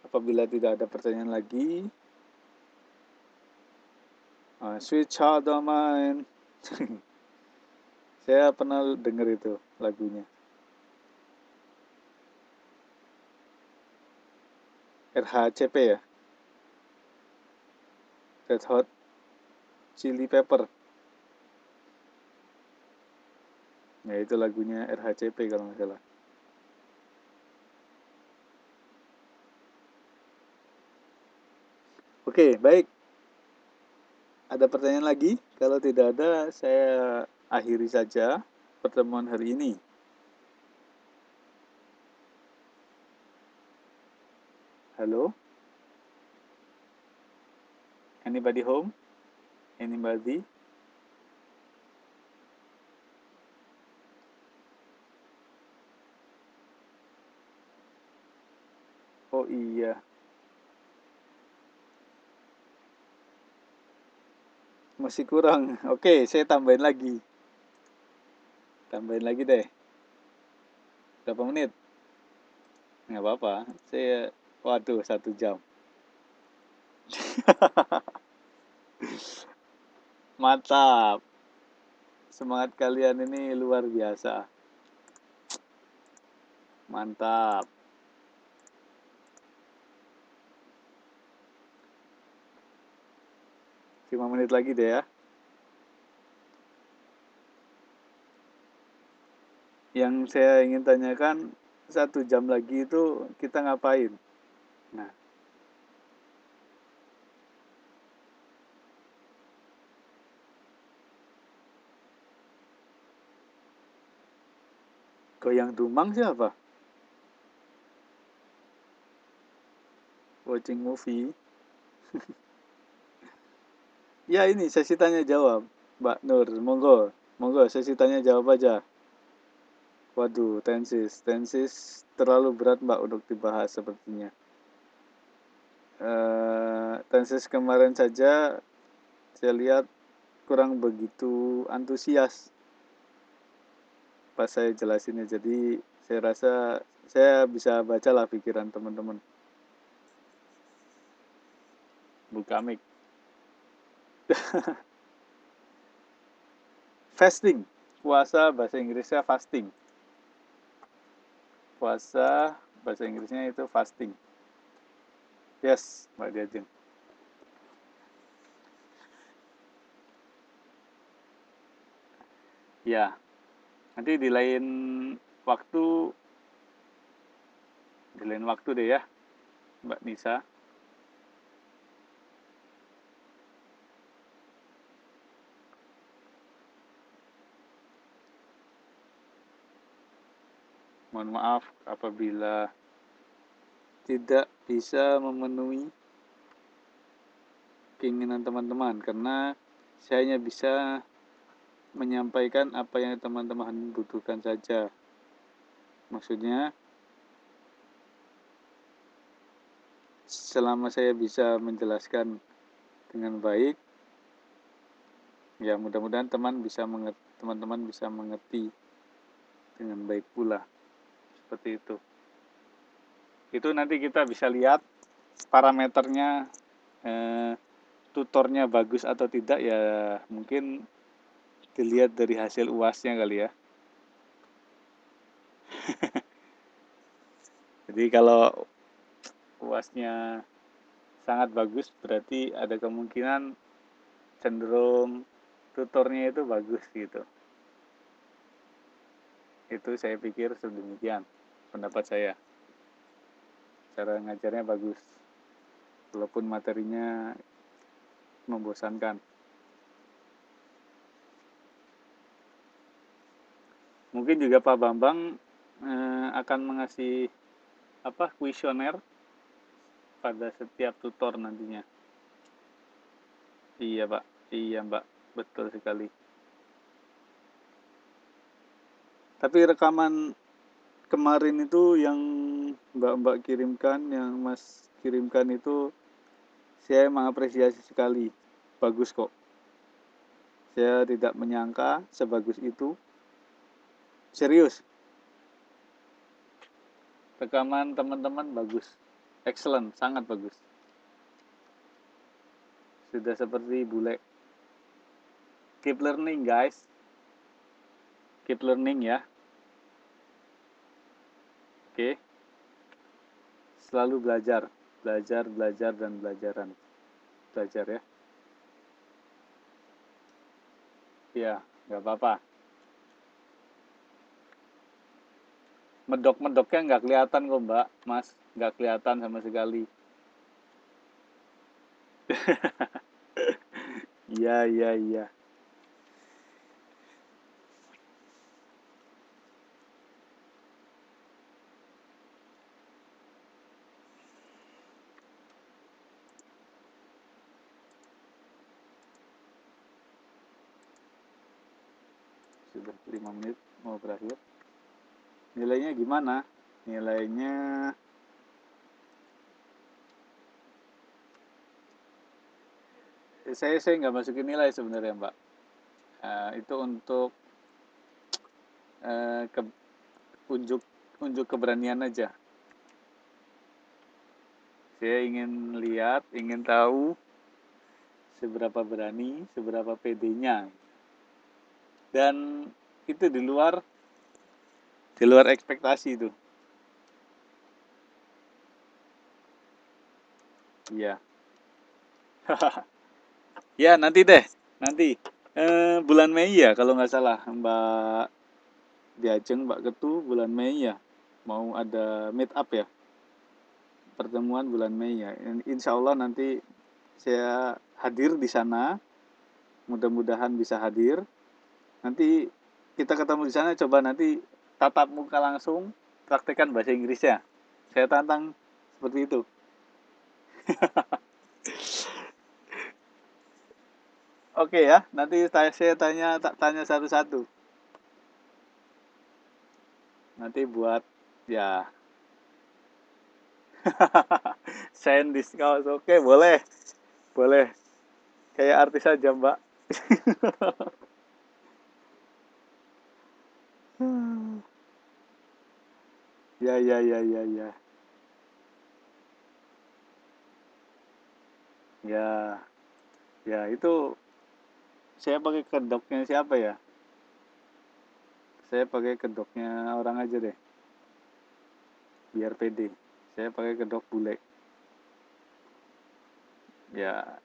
Apabila tidak ada pertanyaan lagi, Sweet Child of Mine. Saya pernah dengar itu lagunya. RHCP ya, Red Hot Chili Pepper. Ya, itu lagunya RHCP kalau nggak salah. Oke, baik. Ada pertanyaan lagi? Kalau tidak ada, saya akhiri saja pertemuan hari ini. Halo? Anybody home? Anybody? Oh iya. Masih kurang. Oke, saya tambahin lagi. Tambahin lagi deh. Berapa menit? Nggak apa-apa. Waduh, 1 jam. Mantap. Semangat kalian ini luar biasa. Mantap. 5 menit lagi deh ya. Yang saya ingin tanyakan, 1 jam lagi itu kita ngapain? Nah, goyang dumang siapa? Watching movie. Ya ini sesi tanya jawab, Mbak Nur. Monggo, monggo sesi tanya jawab aja. Waduh, tensis terlalu berat Mbak untuk dibahas sepertinya. Tensis kemarin saja saya lihat kurang begitu antusias pas saya jelasinnya. Jadi saya rasa saya bisa bacalah pikiran teman-teman. Buka mic. Fasting. Puasa bahasa Inggrisnya fasting. Puasa bahasa Inggrisnya itu fasting. Yes, Mbak Diajeng. Ya, nanti waktu, di lain waktu deh ya, Mbak Nisa. Mohon maaf apabila tidak bisa memenuhi keinginan teman-teman, karena saya hanya bisa menyampaikan apa yang teman-teman butuhkan saja. Maksudnya, selama saya bisa menjelaskan dengan baik, ya mudah-mudahan teman-teman bisa mengerti dengan baik pula. Seperti itu. Itu nanti kita bisa lihat parameternya, tutornya bagus atau tidak ya mungkin dilihat dari hasil UASnya kali ya. Jadi kalau UASnya sangat bagus berarti ada kemungkinan cenderung tutornya itu bagus gitu. Itu saya pikir sedemikian pendapat saya. Cara ngajarnya bagus. Walaupun materinya membosankan. Mungkin juga Pak Bambang akan mengasih kuesioner pada setiap tutor nantinya. Iya Pak, iya Mbak, betul sekali. Tapi rekaman kemarin itu yang Mbak kirimkan, yang Mas kirimkan itu saya mengapresiasi sekali. Bagus kok. Saya tidak menyangka sebagus itu. Serius. Rekaman teman-teman bagus. Excellent, sangat bagus. Sudah seperti bule. Keep learning guys. Keep learning ya. Oke. Selalu belajar. Belajar, dan belajaran. Belajar ya. Iya, nggak apa-apa. Medok-medoknya nggak kelihatan kok Mbak, Mas. Nggak kelihatan sama sekali. Iya, iya, iya. Sudah 5 menit mau berakhir. Nilainya gimana? Nilainya saya nggak masukin nilai sebenarnya Mbak. Itu untuk ke, unjuk keberanian aja. Saya ingin lihat, ingin tahu seberapa berani, seberapa pedenya. Dan itu di luar ekspektasi itu. Iya. Ya nanti deh, nanti bulan Mei ya kalau nggak salah Mbak Diajeng, Mbak Ketu bulan Mei ya mau ada meet up ya, pertemuan bulan Mei ya. Insya Allah nanti saya hadir di sana, mudah-mudahan bisa hadir. Nanti kita ketemu di sana, coba nanti tatap muka langsung, praktekkan bahasa Inggrisnya. Saya tantang seperti itu. Oke ya, nanti saya tanya satu-satu. Nanti buat ya send discount. Oke, boleh. Boleh. Kayak artis aja, Mbak. Ya, ya, ya, ya, ya. Ya, ya itu saya pakai kedoknya siapa ya? Saya pakai kedoknya orang aja deh, biar pede. Saya pakai kedok bule. Ya,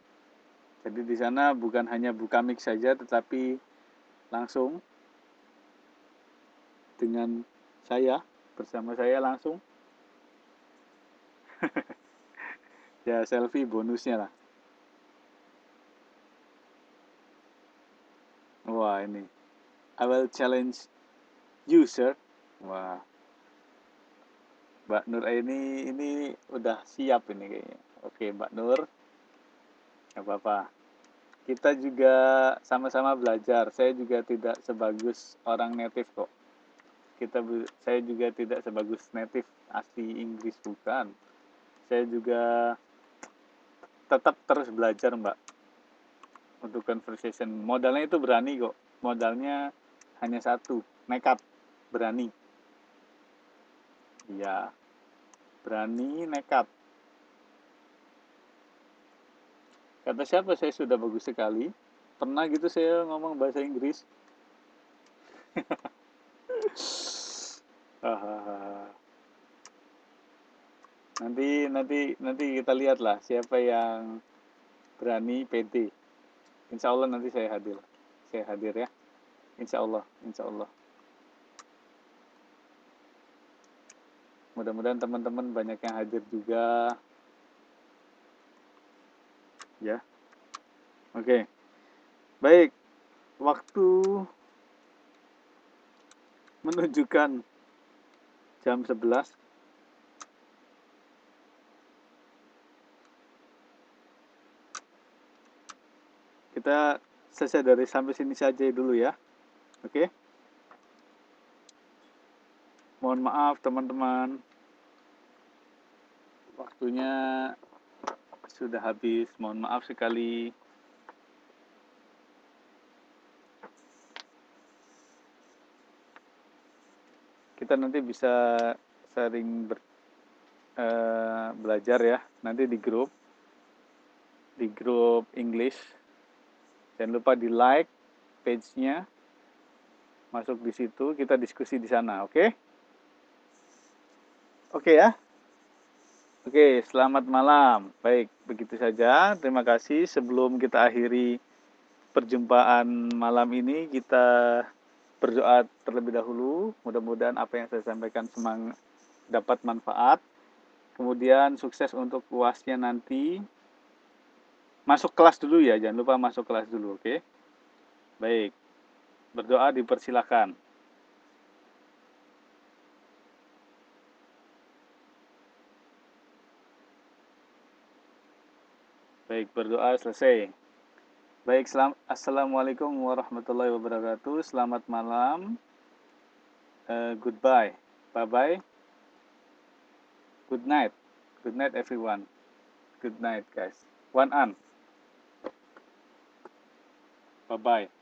jadi di sana bukan hanya buka mic saja, tetapi langsung dengan saya, bersama saya langsung. Ya, selfie bonusnya lah. Wah, ini. I will challenge you, sir. Wah, Mbak Nur ini udah siap ini kayaknya. Oke, Mbak Nur, nggak apa-apa. Kita juga sama-sama belajar. Saya juga tidak sebagus orang native kok. Saya juga tidak sebagus native asli Inggris, bukan. Saya juga tetap terus belajar, Mbak, untuk conversation. Modalnya itu berani kok. Modalnya hanya satu, nekat, berani. Iya, berani, nekat. Kata siapa saya sudah bagus sekali? Pernah gitu saya ngomong bahasa Inggris. Nanti kita lihatlah siapa yang berani pede. Insya Allah nanti saya hadir. Saya hadir ya. Insya Allah, insya Allah. Mudah-mudahan teman-teman banyak yang hadir juga. Ya, oke. Baik, waktu menunjukkan jam 11. Kita selesai dari sampai sini saja dulu ya. Oke. Mohon maaf teman-teman. Waktunya sudah habis. Mohon maaf sekali. Kita nanti bisa sering belajar ya. Nanti di grup English. Jangan lupa di like page-nya. Masuk di situ, kita diskusi di sana, oke? Oke ya? Oke, selamat malam. Baik, begitu saja. Terima kasih. Sebelum kita akhiri perjumpaan malam ini, kita berdoa terlebih dahulu. Mudah-mudahan apa yang saya sampaikan dapat manfaat. Kemudian sukses untuk UASnya nanti. Masuk kelas dulu ya, jangan lupa masuk kelas dulu, oke? Baik, berdoa dipersilakan. Baik, berdoa selesai. Baik, assalamualaikum warahmatullahi wabarakatuh. Selamat malam. Goodbye. Bye-bye. Good night. Good night, everyone. Good night, guys. One an. Bye-bye.